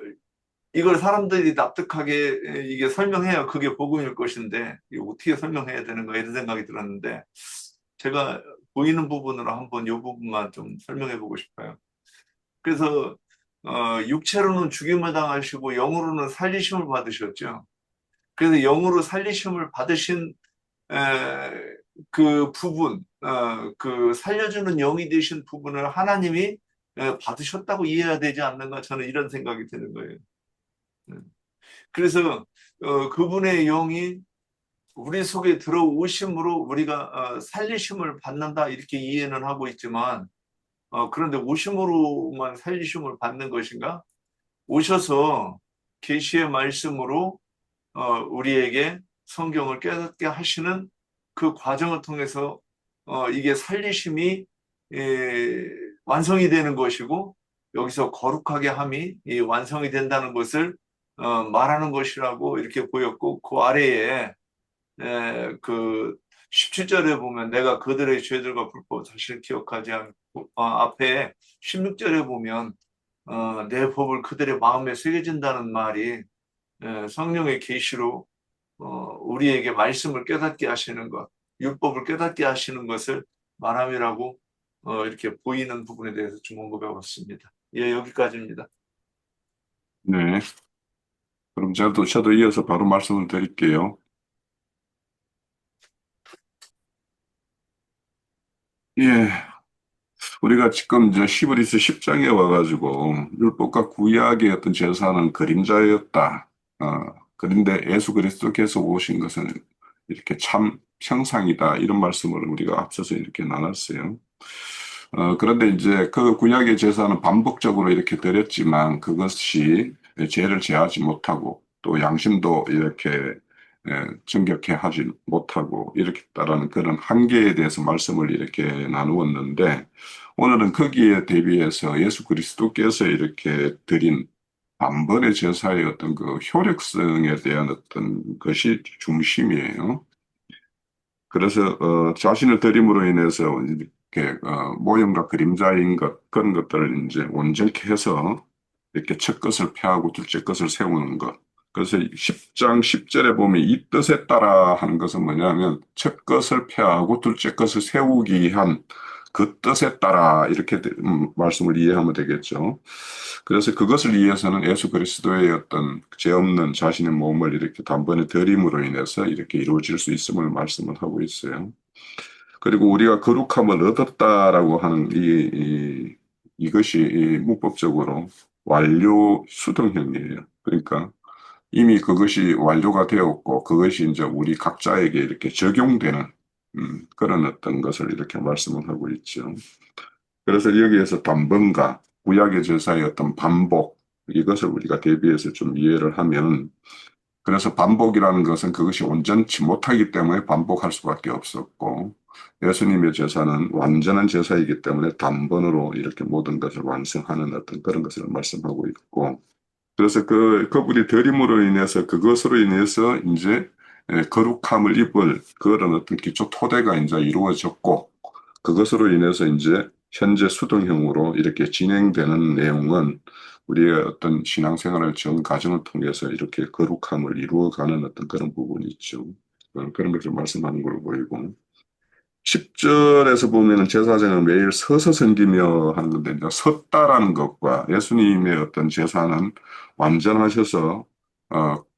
이걸 사람들이 납득하게 이게 설명해야 그게 복음일 것인데 이거 어떻게 설명해야 되는가 이런 생각이 들었는데 제가 보이는 부분으로 한번 이 부분만 좀 설명해 보고 싶어요. 그래서 육체로는 죽임을 당하시고 영으로는 살리심을 받으셨죠. 그래서 영으로 살리심을 받으신 그 부분, 그 살려주는 영이 되신 부분을 하나님이 받으셨다고 이해해야 되지 않는가 저는 이런 생각이 드는 거예요. 그래서 그분의 영이 우리 속에 들어오심으로 우리가 살리심을 받는다 이렇게 이해는 하고 있지만 그런데 오심으로만 살리심을 받는 것인가? 오셔서 계시의 말씀으로 우리에게 성경을 깨닫게 하시는 그 과정을 통해서 이게 살리심이 완성이 되는 것이고 여기서 거룩하게 함이 완성이 된다는 것을 말하는 것이라고 이렇게 보였고 그 아래에 그 17절에 보면 내가 그들의 죄들과 불법 사실을 기억하지 않고 앞에 16절에 보면 내 법을 그들의 마음에 새겨진다는 말이 성령의 계시로 우리에게 말씀을 깨닫게 하시는 것, 율법을 깨닫게 하시는 것을 말함이라고 이렇게 보이는 부분에 대해서 좀 언급해 봤습니다. 예, 여기까지입니다. 네. 그럼 저도 이어서 바로 말씀을 드릴게요. 예. 우리가 지금 이제 히브리서 10장에 와가지고 율법과 구약의 어떤 제사는 그림자였다. 그런데 예수 그리스도께서 오신 것은 이렇게 참 형상이다. 이런 말씀을 우리가 앞서서 이렇게 나눴어요. 그런데 이제 그 구약의 제사는 반복적으로 이렇게 드렸지만 그것이 죄를 제하지 못하고 또 양심도 이렇게 정결케 하지 못하고 이렇게 따르는 그런 한계에 대해서 말씀을 이렇게 나누었는데 오늘은 거기에 대비해서 예수 그리스도께서 이렇게 드린 단번의 제사의 어떤 그 효력성에 대한 어떤 것이 중심이에요. 그래서 자신을 드림으로 인해서 이렇게 모형과 그림자인 것 그런 것들을 이제 온전케 해서 이렇게 첫 것을 폐하고 둘째 것을 세우는 것. 그래서 10장 10절에 보면 이 뜻에 따라 하는 것은 뭐냐면 첫 것을 폐하고 둘째 것을 세우기 위한 그 뜻에 따라 이렇게 말씀을 이해하면 되겠죠. 그래서 그것을 위해서는 예수 그리스도의 어떤 죄 없는 자신의 몸을 이렇게 단번에 드림으로 인해서 이렇게 이루어질 수 있음을 말씀을 하고 있어요. 그리고 우리가 거룩함을 얻었다라고 하는 이것이 문법적으로 완료 수동형이에요. 그러니까 이미 그것이 완료가 되었고 그것이 이제 우리 각자에게 이렇게 적용되는 그런 어떤 것을 이렇게 말씀을 하고 있죠. 그래서 여기에서 단번과 구약의 제사의 어떤 반복 이것을 우리가 대비해서 좀 이해를 하면 그래서 반복이라는 것은 그것이 온전치 못하기 때문에 반복할 수밖에 없었고 예수님의 제사는 완전한 제사이기 때문에 단번으로 이렇게 모든 것을 완성하는 어떤 그런 것을 말씀하고 있고 그래서 그분이 드림으로 인해서 그것으로 인해서 이제 거룩함을 입을 그런 어떤 기초 토대가 이제 이루어졌고 그것으로 인해서 이제 현재 수동형으로 이렇게 진행되는 내용은 우리의 어떤 신앙생활을 전 과정을 통해서 이렇게 거룩함을 이루어가는 어떤 그런 부분이 있죠. 그런 것을 말씀하는 걸로 보이고 10절에서 보면은 제사장은 매일 서서 섬기며 하는 건데 이제 섰다라는 것과 예수님의 어떤 제사는 완전하셔서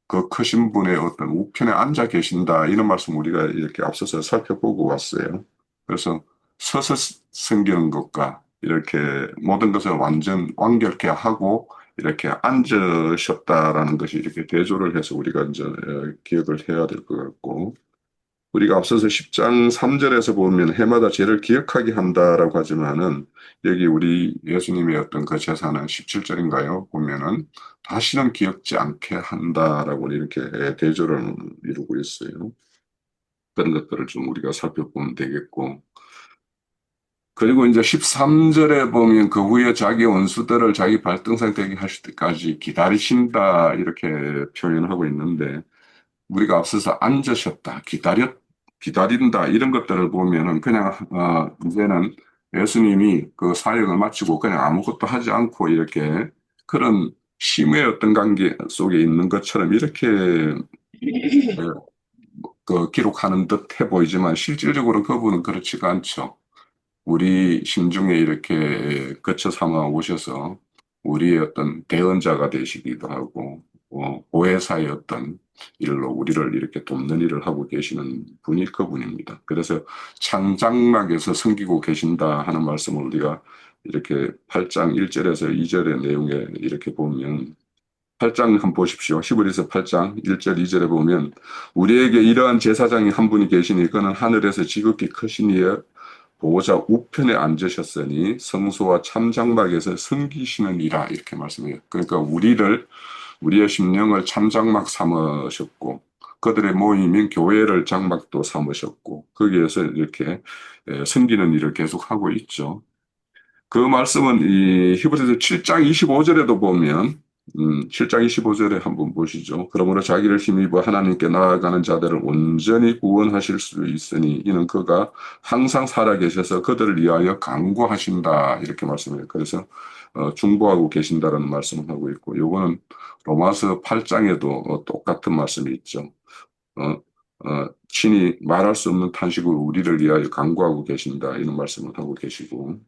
그 크신 분의 어떤 우편에 앉아 계신다 이런 말씀 우리가 이렇게 앞서서 살펴보고 왔어요. 그래서 서서 섬기는 것과 이렇게 모든 것을 완결케 하고 이렇게 앉으셨다라는 것이 이렇게 대조를 해서 우리가 이제 기억을 해야 될 것 같고 우리가 앞서서 10장 3절에서 보면 해마다 죄를 기억하게 한다라고 하지만은 여기 우리 예수님의 어떤 그 제사는 17절인가요? 보면은 다시는 기억지 않게 한다라고 이렇게 대조를 이루고 있어요. 그런 것들을 좀 우리가 살펴보면 되겠고. 그리고 이제 13절에 보면 그 후에 자기 원수들을 자기 발등상 되게 하실 때까지 기다리신다 이렇게 표현하고 있는데 우리가 앞서서 앉으셨다, 기다린다, 이런 것들을 보면은 그냥, 이제는 예수님이 그 사역을 마치고 그냥 아무것도 하지 않고 이렇게 그런 심의 어떤 관계 속에 있는 것처럼 이렇게 그 기록하는 듯 해 보이지만 실질적으로 그분은 그렇지가 않죠. 우리 심중에 이렇게 거쳐 삼아 오셔서 우리의 어떤 대언자가 되시기도 하고, 보혜사의 어떤 일로 우리를 이렇게 돕는 일을 하고 계시는 분이 그분입니다. 그래서 창장막에서 섬기고 계신다 하는 말씀을 우리가 이렇게 8장 1절에서 2절의 내용에 이렇게 보면 8장 한번 보십시오. 히브리서 8장 1절 2절에 보면 우리에게 이러한 제사장이 한 분이 계시니 그는 하늘에서 지극히 크신 이의 보호자 우편에 앉으셨으니 성소와 참장막에서 섬기시느니라 이렇게 말씀해요. 그러니까 우리의 심령을 참장막 삼으셨고 그들의 모임인 교회를 장막도 삼으셨고 거기에서 이렇게 섬기는 일을 계속하고 있죠. 그 말씀은 이 히브리서 7장 25절에도 보면 7장 25절에 한번 보시죠. 그러므로 자기를 힘입어 하나님께 나아가는 자들을 온전히 구원하실 수 있으니 이는 그가 항상 살아계셔서 그들을 위하여 간구하신다 이렇게 말씀해요. 그래서 중보하고 계신다라는 말씀을 하고 있고 요거는 로마서 8장에도 똑같은 말씀이 있죠. 친히 말할 수 없는 탄식으로 우리를 위하여 간구하고 계신다. 이런 말씀을 하고 계시고.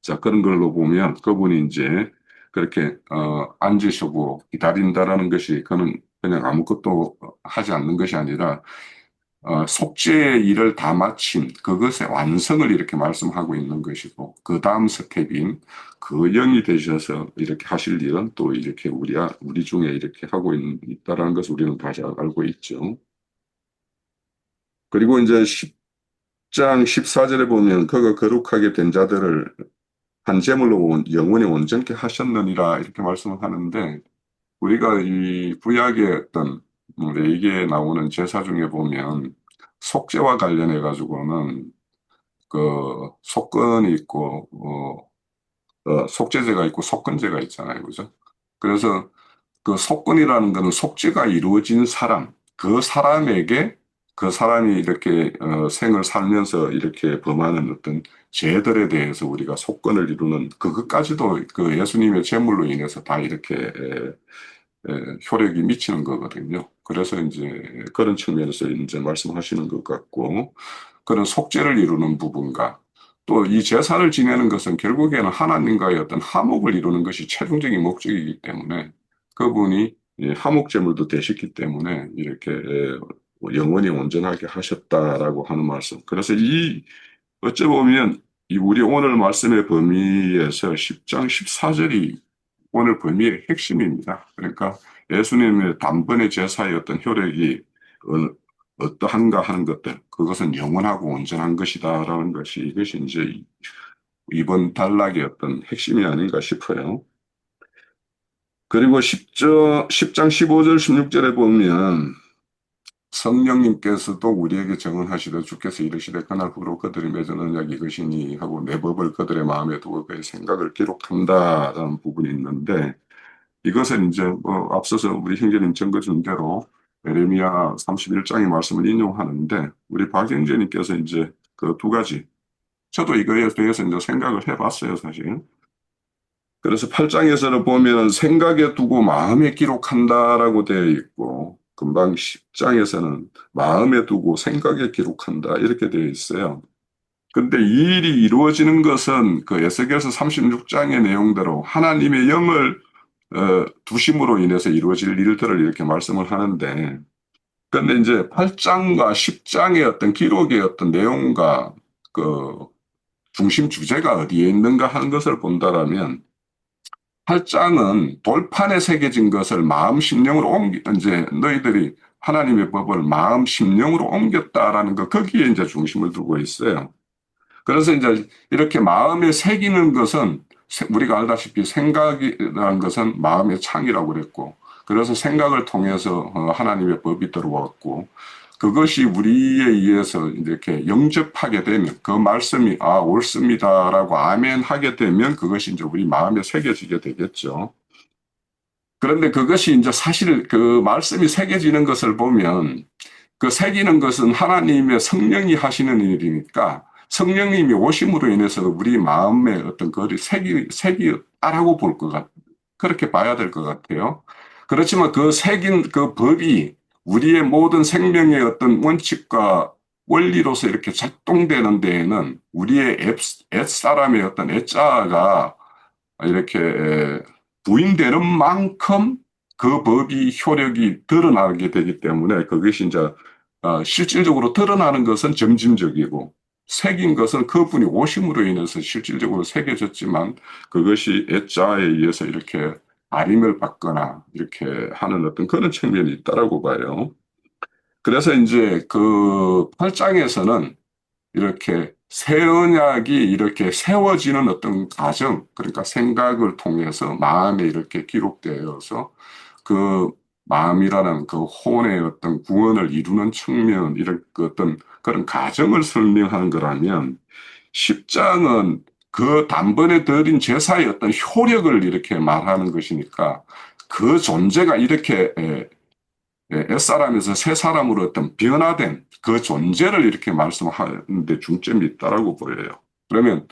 자, 그런 걸로 보면 그분이 이제 그렇게, 앉으시고 기다린다라는 것이 그는 그냥 아무것도 하지 않는 것이 아니라, 속죄의 일을 다 마친 그것의 완성을 이렇게 말씀하고 있는 것이고, 그 다음 스텝인 그 영이 되셔서 이렇게 하실 일은 또 이렇게 우리 중에 이렇게 하고 있다라는 것을 우리는 다 잘 알고 있죠. 그리고 이제 10장 14절에 보면 그가 거룩하게 된 자들을 한 제물로 영원히 온전케 하셨느니라 이렇게 말씀을 하는데, 우리가 이 구약의 어떤 레위기에 나오는 제사 중에 보면 속죄와 관련해 가지고는 그 속건이 있고 속죄제가 있고 속건제가 있잖아요, 그죠? 그래서 그 속건이라는 거는 속죄가 이루어진 사람, 그 사람에게 그 사람이 이렇게 생을 살면서 이렇게 범하는 어떤 죄들에 대해서 우리가 속건을 이루는 그것까지도 그 예수님의 제물로 인해서 다 이렇게 효력이 미치는 거거든요. 그래서 이제 그런 측면에서 이제 말씀하시는 것 같고, 그런 속죄를 이루는 부분과 또 이 제사를 지내는 것은 결국에는 하나님과의 어떤 화목을 이루는 것이 최종적인 목적이기 때문에 그분이 화목제물도 되셨기 때문에 이렇게 영원히 온전하게 하셨다라고 하는 말씀. 그래서 어찌 보면 이 우리 오늘 말씀의 범위에서 10장 14절이 오늘 범위의 핵심입니다. 그러니까 예수님의 단번에 제사의 어떤 효력이 어떠한가 하는 것들, 그것은 영원하고 온전한 것이다라는 것이 이것이 이제 이번 단락의 어떤 핵심이 아닌가 싶어요. 그리고 10장 15절 16절에 보면 성령님께서도 우리에게 정언하시되 주께서 이르시되 그날 후로 그들이 맺은 언약이 이것이니 하고 내 법을 그들의 마음에 두고 그의 생각을 기록한다라는 부분이 있는데, 이것은 이제 앞서서 우리 형제님 증거준 대로 에레미야 31장의 말씀을 인용하는데, 우리 박영재님께서 이제 그 두 가지, 저도 이거에 대해서 이제 생각을 해봤어요, 사실. 그래서 8장에서는 보면 생각에 두고 마음에 기록한다라고 되어 있고, 금방 10장에서는 마음에 두고 생각에 기록한다 이렇게 되어 있어요. 근데 이 일이 이루어지는 것은 그 에스겔서 36장의 내용대로 하나님의 영을 두심으로 인해서 이루어질 일들을 이렇게 말씀을 하는데, 근데 이제 8장과 10장의 어떤 기록의 어떤 내용과 그 중심 주제가 어디에 있는가 하는 것을 본다라면, 8장은 돌판에 새겨진 것을 마음 심령으로 이제 너희들이 하나님의 법을 마음 심령으로 옮겼다라는 거, 거기에 이제 중심을 두고 있어요. 그래서 이제 이렇게 마음에 새기는 것은 우리가 알다시피 생각이라는 것은 마음의 창이라고 그랬고, 그래서 생각을 통해서 하나님의 법이 들어왔고, 그것이 우리에 의해서 이렇게 영접하게 되면 그 말씀이 옳습니다라고 아멘 하게 되면 그것이 이제 우리 마음에 새겨지게 되겠죠. 그런데 그것이 이제 사실 그 말씀이 새겨지는 것을 보면 그 새기는 것은 하나님의 성령이 하시는 일이니까 성령님이 오심으로 인해서 우리 마음에 어떤 거를 새기다라고 볼 것 그렇게 봐야 될 것 같아요. 그렇지만 그 새긴 그 법이 우리의 모든 생명의 어떤 원칙과 원리로서 이렇게 작동되는 데에는 우리의 옛사람의 어떤 애자가 이렇게 부인되는 만큼 그 법이 효력이 드러나게 되기 때문에 그것이 이제 실질적으로 드러나는 것은 점진적이고 새긴 것은 그분이 오심으로 인해서 실질적으로 새겨졌지만 그것이 애자에 의해서 이렇게 아림을 받거나 이렇게 하는 어떤 그런 측면이 있다라고 봐요. 그래서 이제 그 8장에서는 이렇게 새 언약이 이렇게 세워지는 어떤 과정, 그러니까 생각을 통해서 마음에 이렇게 기록되어서 그 마음이라는 그 혼의 어떤 구원을 이루는 측면, 이런 그 어떤 그런 과정을 설명하는 거라면 10장은 그 단번에 드린 제사의 어떤 효력을 이렇게 말하는 것이니까 그 존재가 이렇게 옛사람에서 새 사람으로 어떤 변화된 그 존재를 이렇게 말씀하는데 중점이 있다라고 보여요. 그러면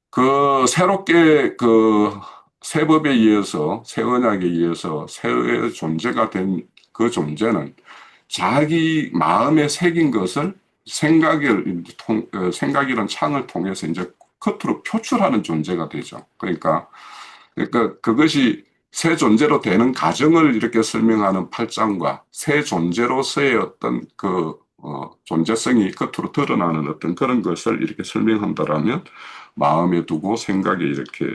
그 새롭게 그 새 법에 의해서 새 언약에 의해서 새 존재가 된 그 존재는 자기 마음에 새긴 것을 생각이란 창을 통해서 이제 겉으로 표출하는 존재가 되죠. 그러니까 그것이 새 존재로 되는 과정을 이렇게 설명하는 8장과 새 존재로서의 어떤 존재성이 겉으로 드러나는 어떤 그런 것을 이렇게 설명한다라면 마음에 두고 생각에 이렇게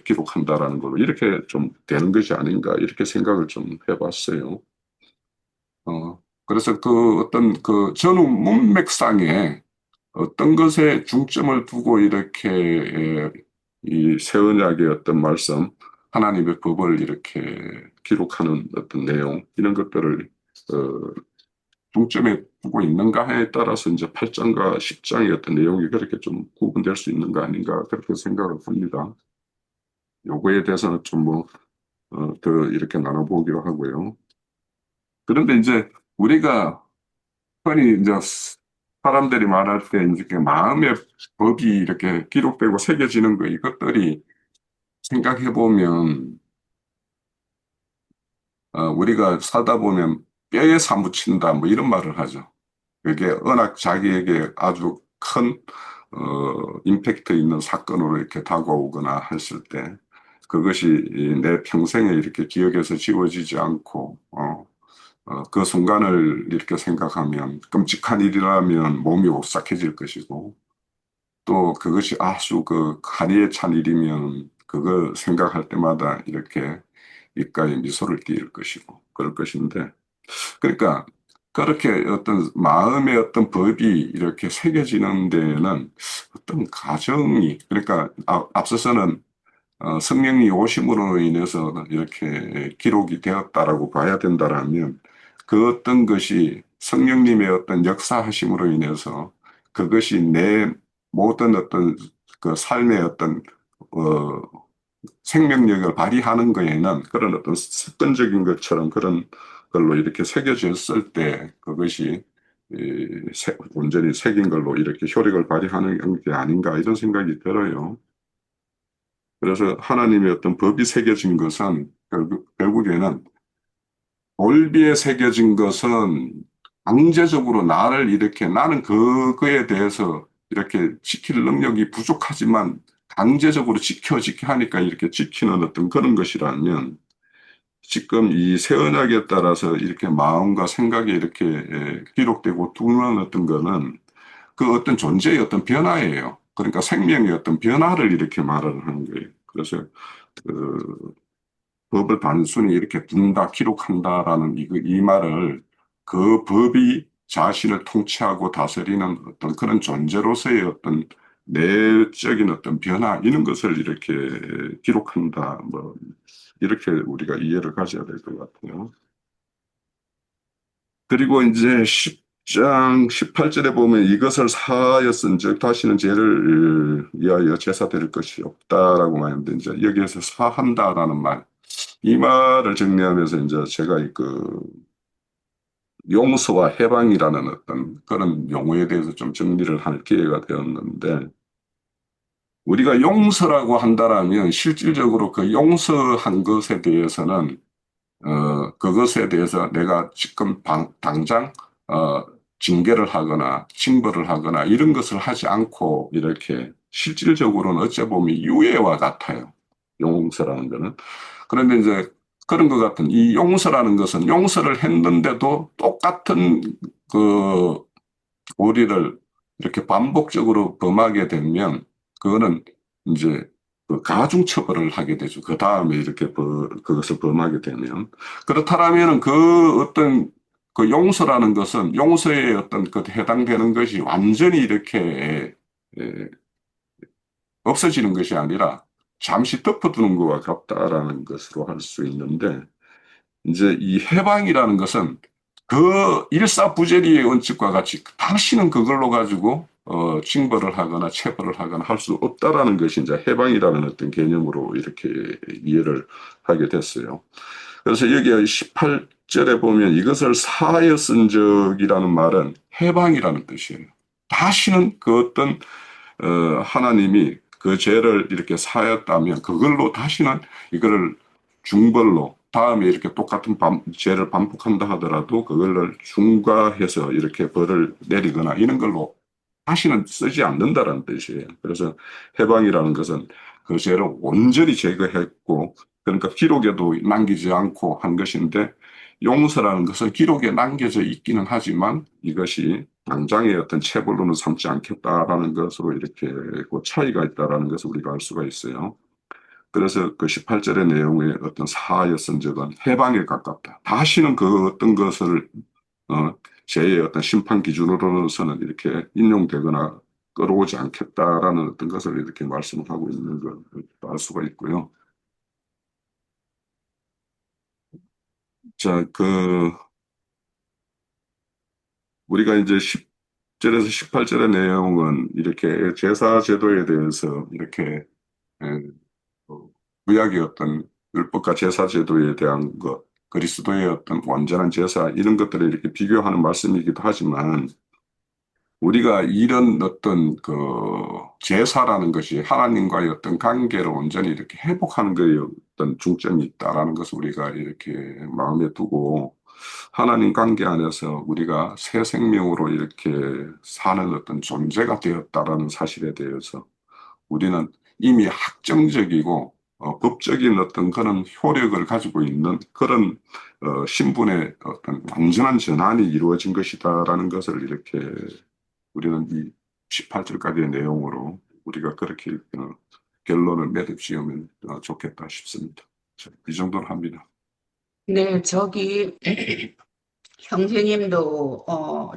기록한다라는 걸로 이렇게 좀 되는 것이 아닌가 이렇게 생각을 좀 해봤어요. 그래서 전후 문맥상에 어떤 것에 중점을 두고 이렇게 이 새언약의 어떤 말씀, 하나님의 법을 이렇게 기록하는 어떤 내용, 이런 것들을 중점에 두고 있는가에 따라서 이제 8장과 10장의 어떤 내용이 그렇게 좀 구분될 수 있는 거 아닌가 그렇게 생각을 합니다. 요거에 대해서는 좀 더 이렇게 나눠보기로 하고요. 그런데 이제 우리가 흔히 이제 사람들이 말할 때 이제 마음의 법이 이렇게 기록되고 새겨지는 거 이것들이 생각해 보면 우리가 살다 보면 뼈에 사무친다 뭐 이런 말을 하죠. 그게 워낙 자기에게 아주 큰 임팩트 있는 사건으로 이렇게 다가오거나 했을 때 그것이 내 평생에 이렇게 기억에서 지워지지 않고 그 순간을 이렇게 생각하면 끔찍한 일이라면 몸이 오싹해질 것이고 또 그것이 아주 한이에 찬 일이면 그거 생각할 때마다 이렇게 입가에 미소를 띄울 것이고 그럴 것인데 그러니까 그렇게 어떤 마음의 어떤 법이 이렇게 새겨지는 데에는 어떤 과정이 그러니까 앞서서는 성령이 오심으로 인해서 이렇게 기록이 되었다라고 봐야 된다라면 그 어떤 것이 성령님의 어떤 역사하심으로 인해서 그것이 내 모든 어떤 그 삶의 어떤 어, 생명력을 발휘하는 거에는 그런 어떤 습관적인 것처럼 그런 걸로 이렇게 새겨졌을 때 그것이 온전히 새긴 걸로 이렇게 효력을 발휘하는 게 아닌가 이런 생각이 들어요. 그래서 하나님의 어떤 법이 새겨진 것은 결국에는 올비에 새겨진 것은 강제적으로 나를 이렇게 나는 그거에 대해서 이렇게 지킬 능력이 부족하지만 강제적으로 지켜 하니까 이렇게 지키는 어떤 그런 것이라면 지금 이 새 언약에 따라서 이렇게 마음과 생각이 이렇게 기록되고 두는 어떤 거는 그 어떤 존재의 어떤 변화예요. 그러니까 생명의 어떤 변화를 이렇게 말을 하는 거예요. 그래서 그 법을 단순히 이렇게 둔다, 기록한다라는 이 말을 그 법이 자신을 통치하고 다스리는 어떤 그런 존재로서의 어떤 내적인 어떤 변화, 이런 것을 이렇게 기록한다, 뭐, 이렇게 우리가 이해를 가져야 될 것 같아요. 그리고 이제 10장 18절에 보면 이것을 사하였은즉 다시는 죄를 위하여 제사 드릴 것이 없다라고 말하는데 이제 여기에서 사한다라는 말, 이 말을 정리하면서 이제 제가 용서와 해방이라는 어떤 그런 용어에 대해서 좀 정리를 할 기회가 되었는데 우리가 용서라고 한다라면 실질적으로 그 용서한 것에 대해서는 그것에 대해서 내가 지금 당장 징계를 하거나 징벌을 하거나 이런 것을 하지 않고 이렇게 실질적으로는 어찌 보면 유예와 같아요. 용서라는 거는. 그런데 이제 그런 것 같은 이 용서라는 것은 용서를 했는데도 똑같은 그 우리를 이렇게 반복적으로 범하게 되면 그거는 이제 그 가중처벌을 하게 되죠. 그 다음에 이렇게 그것을 범하게 되면. 그렇다면 그 어떤 그 용서라는 것은 용서의 어떤 그 해당되는 것이 완전히 이렇게 없어지는 것이 아니라 잠시 덮어두는 것과 같다라는 것으로 할 수 있는데 이제 이 해방이라는 것은 그 일사부재리의 원칙과 같이 다시는 그걸로 가지고 징벌을 하거나 체벌을 하거나 할 수 없다라는 것이 이제 해방이라는 어떤 개념으로 이렇게 이해를 하게 됐어요. 그래서 여기 18절에 보면 이것을 사하여 쓴 적이라는 말은 해방이라는 뜻이에요. 다시는 그 어떤 하나님이 그 죄를 이렇게 사였다면 그걸로 다시는 이거를 중벌로 다음에 이렇게 똑같은 죄를 반복한다 하더라도 그걸 중과해서 이렇게 벌을 내리거나 이런 걸로 다시는 쓰지 않는다라는 뜻이에요. 그래서 해방이라는 것은 그 죄를 온전히 제거했고, 그러니까 기록에도 남기지 않고 한 것인데, 용서라는 것은 기록에 남겨져 있기는 하지만 이것이 당장의 어떤 체벌로는 삼지 않겠다라는 것으로 이렇게 그 차이가 있다라는 것을 우리가 알 수가 있어요. 그래서 그 18절의 내용의 어떤 사하여 선적은 해방에 가깝다. 다시는 그 어떤 것을 죄의 어떤 심판 기준으로서는 이렇게 인용되거나 끌어오지 않겠다라는 어떤 것을 이렇게 말씀을 하고 있는 걸 알 수가 있고요. 자, 우리가 이제 10절에서 18절의 내용은 이렇게 제사 제도에 대해서 이렇게 에, 구약의 어떤 율법과 제사 제도에 대한 것, 그리스도의 어떤 완전한 제사 이런 것들을 이렇게 비교하는 말씀이기도 하지만 우리가 이런 어떤 그 제사라는 것이 하나님과의 어떤 관계를 온전히 이렇게 회복하는 거에 어떤 중점이 있다라는 것을 우리가 이렇게 마음에 두고 하나님 관계 안에서 우리가 새 생명으로 이렇게 사는 어떤 존재가 되었다라는 사실에 대해서 우리는 이미 확정적이고 법적인 어떤 그런 효력을 가지고 있는 그런 신분의 어떤 완전한 전환이 이루어진 것이다라는 것을 이렇게 우리는 이 18절까지의 내용으로 우리가 그렇게 결론을 맺으면 좋겠다 싶습니다. 이 정도는 합니다. 네, 저기 형제님도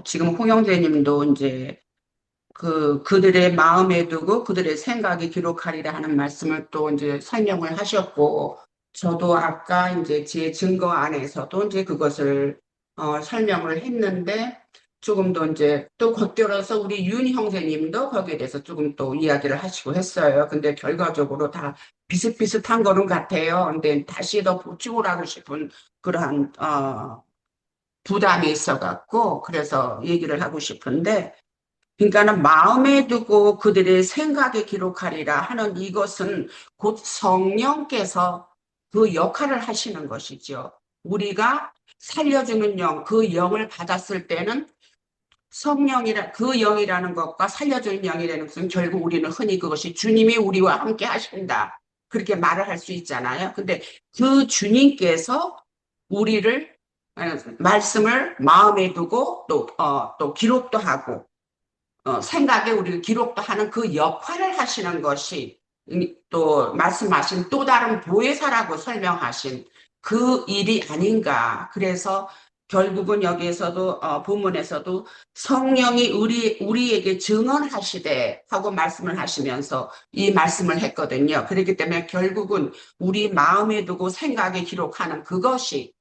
지금 홍 형제님도 이제 그들의 마음에 두고 그들의 생각에 기록하리라 하는 말씀을 또 이제 설명을 하셨고, 저도 아까 이제 제 증거 안에서도 이제 그것을 설명을 했는데, 조금 더 이제 또 겉들어서 우리 윤 형제님도 거기에 대해서 조금 또 이야기를 하시고 했어요. 근데 결과적으로 다 비슷비슷한 거는 같아요. 근데 다시 더 보충을 하고 싶은 그러한 부담이 있어갖고 그래서 얘기를 하고 싶은데, 그러니까는 마음에 두고 그들의 생각에 기록하리라 하는 이것은 곧 성령께서 그 역할을 하시는 것이죠. 우리가 살려주는 영, 그 영을 받았을 때는 그 영이라는 것과 살려주는 영이라는 것은 결국 우리는 흔히 그것이 주님이 우리와 함께 하신다. 그렇게 말을 할 수 있잖아요. 근데 그 주님께서 우리를 말씀을 마음에 두고 또 기록도 하고 생각에 우리를 기록도 하는 그 역할을 하시는 것이 또 말씀하신 또 다른 보혜사라고 설명하신 그 일이 아닌가. 그래서 결국은 여기에서도 본문에서도 성령이 우리에게 증언하시되 하고 말씀을 하시면서 이 말씀을 했거든요. 그렇기 때문에 결국은 우리 마음에 두고 생각에 기록하는 그것이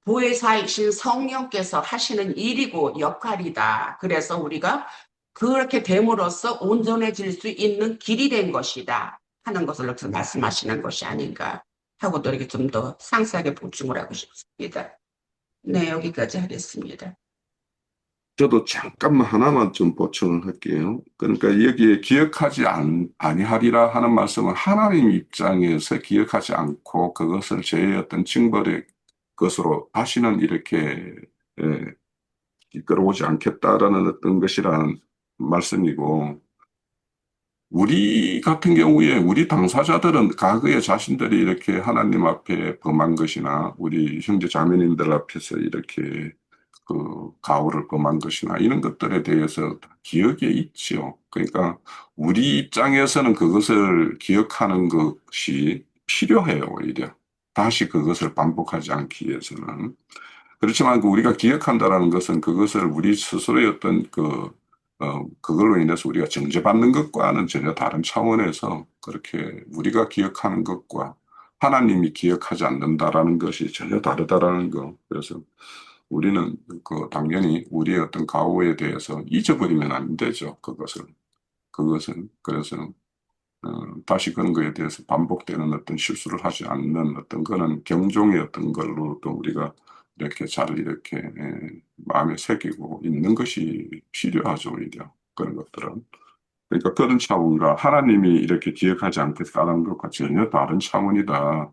보혜사이신 성령께서 하시는 일이고 역할이다. 그래서 우리가 그렇게 됨으로써 온전해질 수 있는 길이 된 것이다 하는 것을 여기서 말씀하시는 것이 아닌가 하고 또 이렇게 좀 더 상세하게 보충을 하고 싶습니다. 네, 여기까지 하겠습니다. 저도 잠깐만 하나만 좀 보충을 할게요. 그러니까 여기에 기억하지 아니하리라 하는 말씀은 하나님 입장에서 기억하지 않고 그것을 제 어떤 징벌의 것으로 다시는 이렇게 이끌어오지 않겠다라는 어떤 것이라는 말씀이고, 우리 같은 경우에 우리 당사자들은 과거에 자신들이 이렇게 하나님 앞에 범한 것이나 우리 형제 자매님들 앞에서 이렇게 그 가오를 범한 것이나 이런 것들에 대해서 기억에 있지요. 그러니까 우리 입장에서는 그것을 기억하는 것이 필요해요, 오히려. 다시 그것을 반복하지 않기 위해서는. 그렇지만 우리가 기억한다라는 것은 그것을 우리 스스로의 어떤 그걸로 인해서 우리가 정죄받는 것과는 전혀 다른 차원에서 그렇게 우리가 기억하는 것과 하나님이 기억하지 않는다라는 것이 전혀 다르다라는 거. 그래서 우리는 당연히 우리의 어떤 가오에 대해서 잊어버리면 안 되죠. 그것은. 그래서 다시 그런 거에 대해서 반복되는 어떤 실수를 하지 않는 어떤 그런 경종의 어떤 걸로 또 우리가 이렇게 잘 이렇게 마음에 새기고 있는 것이 필요하죠, 오히려. 그런 것들은. 그러니까 그런 차원과 하나님이 이렇게 기억하지 않겠다는 것과 전혀 다른 차원이다.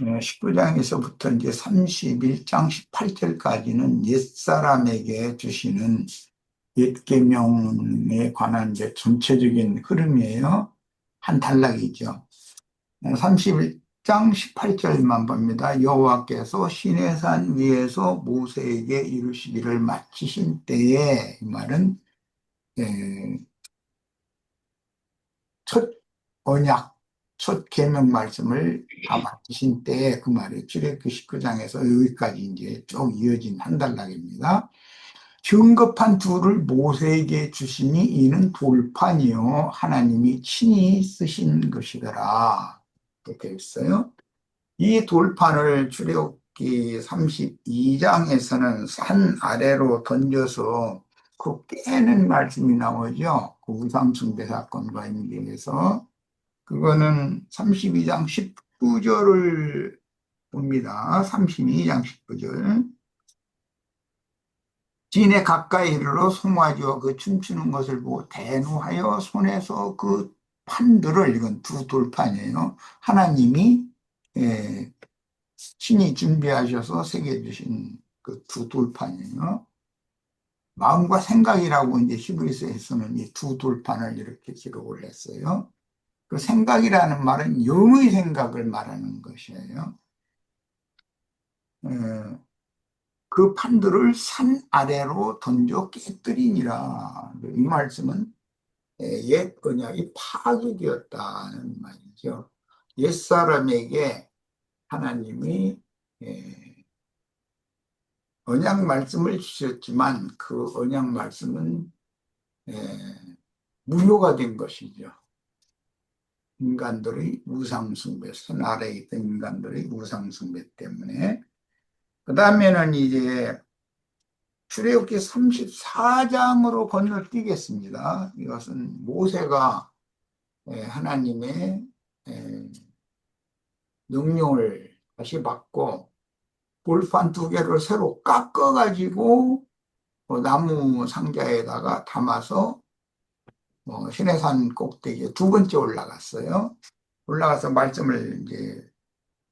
19장에서부터 이제 31장 18절까지는 옛사람에게 주시는 옛 계명에 관한 이제 전체적인 흐름이에요. 한 단락이죠. 31장 18절만 봅니다. 여호와께서 시내산 위에서 모세에게 이루시기를 마치신 때에, 이 말은 첫 언약, 첫 계명 말씀을 다 마치신 때에, 그 말이 출애굽기 19장에서 여기까지 이제 쭉 이어진 한 단락입니다. 증거판 둘을 모세에게 주시니 이는 돌판이요 하나님이 친히 쓰신 것이더라. 이렇게 있어요. 이 돌판을 출애굽기 32장에서는 산 아래로 던져서 그 깨는 말씀이 나오죠. 그 우상숭배 사건과 연계해서 그거는 32장 19절을 봅니다. 32장 19절. 진에 가까이 이르러 송아지와 그 춤추는 것을 보고 대노하여 손에서 그 판들을, 이건 두 돌판이에요. 하나님이 친히 준비하셔서 새겨주신 그 두 돌판이에요. 마음과 생각이라고 이제 히브리서에서는 이 두 돌판을 이렇게 기록을 했어요. 그 생각이라는 말은 영의 생각을 말하는 것이에요. 그 판들을 산 아래로 던져 깨뜨리니라. 이 말씀은 옛 언약이 파괴되었다는 말이죠. 옛사람에게 하나님이 언약 말씀을 주셨지만 그 언약 말씀은 무효가 된 것이죠. 인간들의 우상숭배, 선 아래에 있던 인간들의 우상숭배 때문에. 그 다음에는 이제 출애굽기 34장으로 건너뛰겠습니다. 이것은 모세가 하나님의 명령을 다시 받고 돌판 두 개를 새로 깎아가지고 나무 상자에다가 담아서 시내산 꼭대기에 두 번째 올라갔어요. 올라가서 말씀을 이제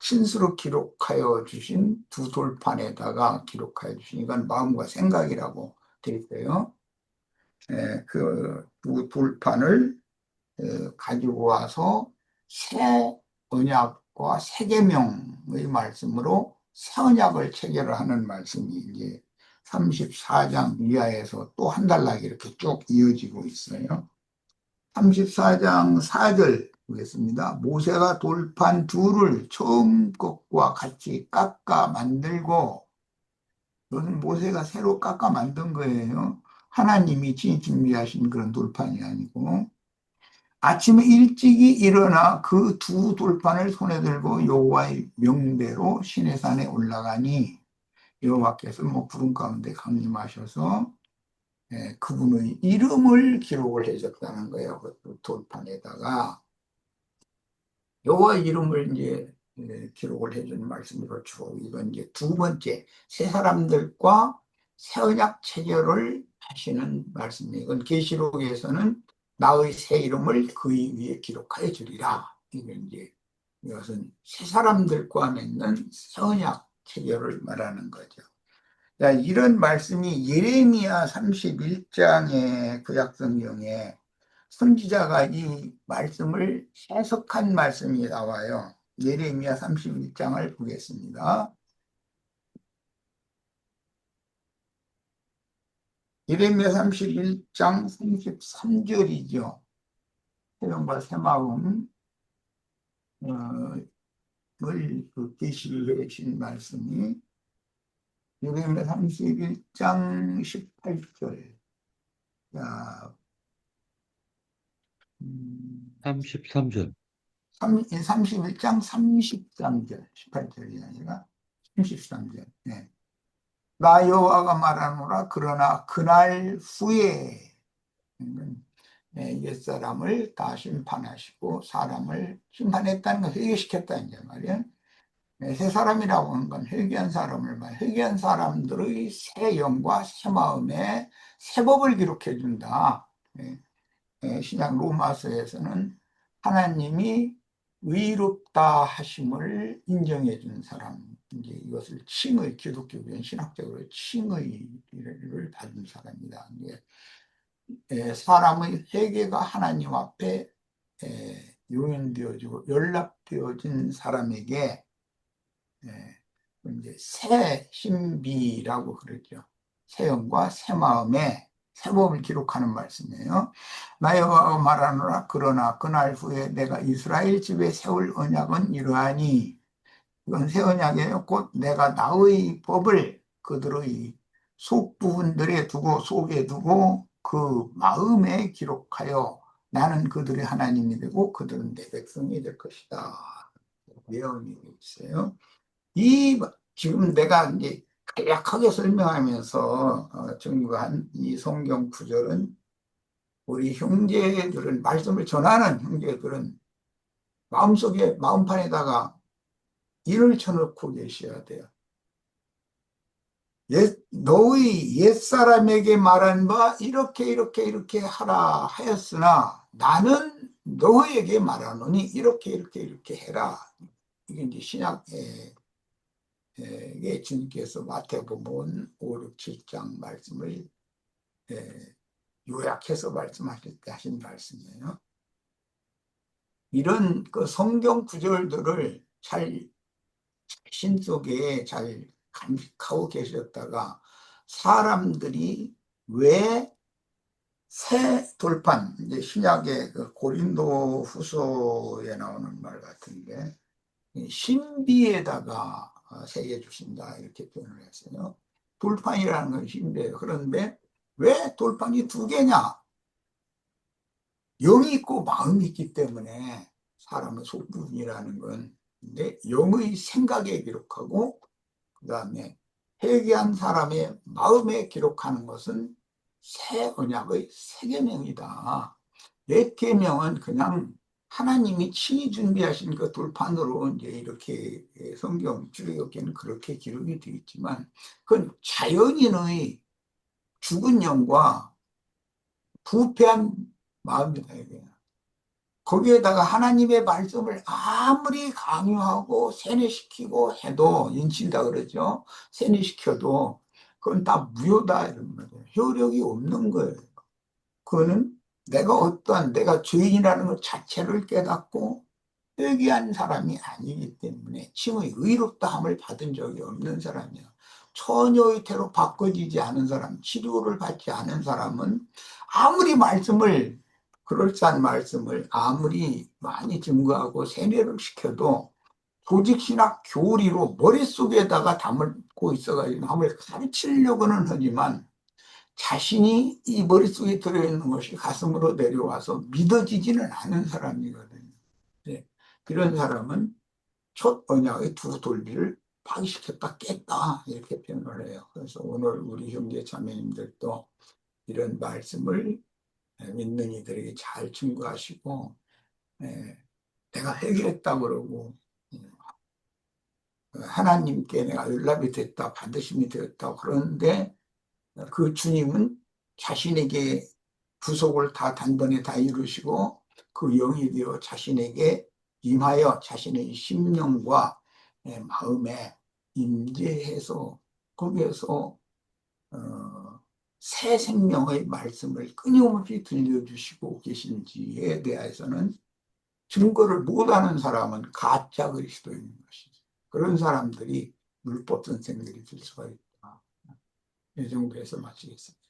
친수로 기록하여 주신 두 돌판에다가 기록하여 주신, 이건 마음과 생각이라고 되어 있어요. 그 두 돌판을 가지고 와서 새 언약과 새 계명의 말씀으로 새 언약을 체결하는 말씀이 이제 34장 이하에서 또 한 단락이 이렇게 쭉 이어지고 있어요. 34장 4절 보겠습니다. 모세가 돌판 둘을 처음 것과 같이 깎아 만들고, 이것은 모세가 새로 깎아 만든 거예요. 하나님이 친히 준비하신 그런 돌판이 아니고, 아침에 일찍이 일어나 그 두 돌판을 손에 들고 여호와의 명대로 시내산에 올라가니, 여호와께서 구름 가운데 강림하셔서 그분의 이름을 기록을 해줬다는 거예요. 그 돌판에다가 여호와 이름을 이제 기록을 해주는 말씀으로 주고, 이건 이제 두 번째 새 사람들과 새 언약 체결을 하시는 말씀이에요. 이건 계시록에서는 나의 새 이름을 그 위에 기록하여 주리라. 이것은 새 사람들과 맺는 새 언약 체결을 말하는 거죠. 자, 이런 말씀이 예레미야 31장의 구약성경에 선지자가 이 말씀을 해석한 말씀이 나와요. 예레미야 31장을 보겠습니다. 예레미야 31장 33절이죠. 새ром과 새마음을 계시를 해주신 말씀이 예레미야 31장 18절. 자, 33절. 31장 33절, 18절이 아니라 33절. 네. 나 여호와가 말하노라. 그러나 그날 후에 옛사람을 다 심판하시고 사람을 심판했다는 걸 회개시켰다 이제 말이야. 새 사람이라고 하는 건 회개한 사람을 말, 회개한 사람들의 새 영과 새 마음에 새 법을 기록해 준다. 신약 로마서에서는 하나님이 의롭다 하심을 인정해 준 사람, 이제 이것을 칭의, 기독교계는 신학적으로 칭의를 받은 사람이다. 사람의 회개가 하나님 앞에 용인되어지고 연락되어진 사람에게 이제 새 신비라고 그러죠. 새 영과 새 마음에 새 법을 기록하는 말씀이에요. 나 여호와가 말하노라. 그러나 그날 후에 내가 이스라엘 집에 세울 언약은 이러하니, 이건 새 언약이에요. 곧 내가 나의 법을 그들의 속 부분들에 두고, 속에 두고 그 마음에 기록하여 나는 그들의 하나님이 되고 그들은 내 백성이 될 것이다. 예언이 있어요. 지금 내가 이제 간략하게 설명하면서 증거한 이 성경 구절은 우리 형제들은, 말씀을 전하는 형제들은 마음속에, 마음판에다가 일을 쳐놓고 계셔야 돼요. 너의 옛사람에게 말한 바 이렇게 하라 하였으나 나는 너에게 말하노니 이렇게 해라. 이게 이제 신약에 주님께서 마태복음 5, 6, 7장 말씀을 요약해서 말씀하실 때 하신 말씀이에요. 이런 그 성경 구절들을 잘 자신 속에 잘 간직하고 계셨다가 사람들이 왜 새 돌판, 이제 신약의 그 고린도 후서에 나오는 말 같은데 신비에다가 새겨 주신다 이렇게 표현을 했어요. 돌판이라는 건 신비예요. 그런데 왜 돌판이 두 개냐? 영이 있고 마음이 있기 때문에 사람의 속부분이라는 건, 근데 영의 생각에 기록하고 그 다음에 회개한 사람의 마음에 기록하는 것은 새 언약의 새 계명이다. 옛 계명은 그냥 하나님이 친히 준비하신 그 돌판으로 이제 이렇게 성경 출애굽기는 그렇게 기록이 되어 있지만 그건 자연인의 죽은 영과 부패한 마음이다 이게. 거기에다가 하나님의 말씀을 아무리 강요하고 세뇌시키고 해도, 인친다 그러죠. 세뇌시켜도 그건 다 무효다 이런 거예요. 효력이 없는 거예요. 그거는 내가 죄인이라는 것 자체를 깨닫고 회개한 사람이 아니기 때문에 칭의 의롭다함을 받은 적이 없는 사람이야. 처녀의 태로 바꿔지지 않은 사람, 치료를 받지 않은 사람은 아무리 그럴싸한 말씀을 아무리 많이 증거하고 세뇌를 시켜도 조직신학 교리로 머릿속에다가 담고 있어가지고 남을 가르치려고는 하지만 자신이 이 머릿속에 들어있는 것이 가슴으로 내려와서 믿어지지는 않은 사람이거든요. 네. 그런 사람은 첫 언약의 두 돌비를 파기시켰다 깼다 이렇게 표현을 해요. 그래서 오늘 우리 형제 자매님들도 이런 말씀을 믿는 이들에게 잘 증거하시고, 내가 회개했다 그러고 하나님께 내가 연락이 됐다, 받으심이 되었다 그러는데 그 주님은 자신에게 구속을 단번에 다 이루시고 그 영이 되어 자신에게 임하여 자신의 심령과 마음에 임재해서 거기에서 새 생명의 말씀을 끊임없이 들려주시고 계신지에 대해서는 증거를 못하는 사람은 가짜 그리스도인 것이죠. 그런 사람들이 율법 선생들이 될 수가 있다. 이 정도에서 마치겠습니다.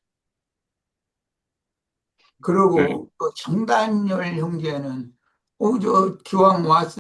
그리고 또 정단열 형제는 저 기왕 왔으니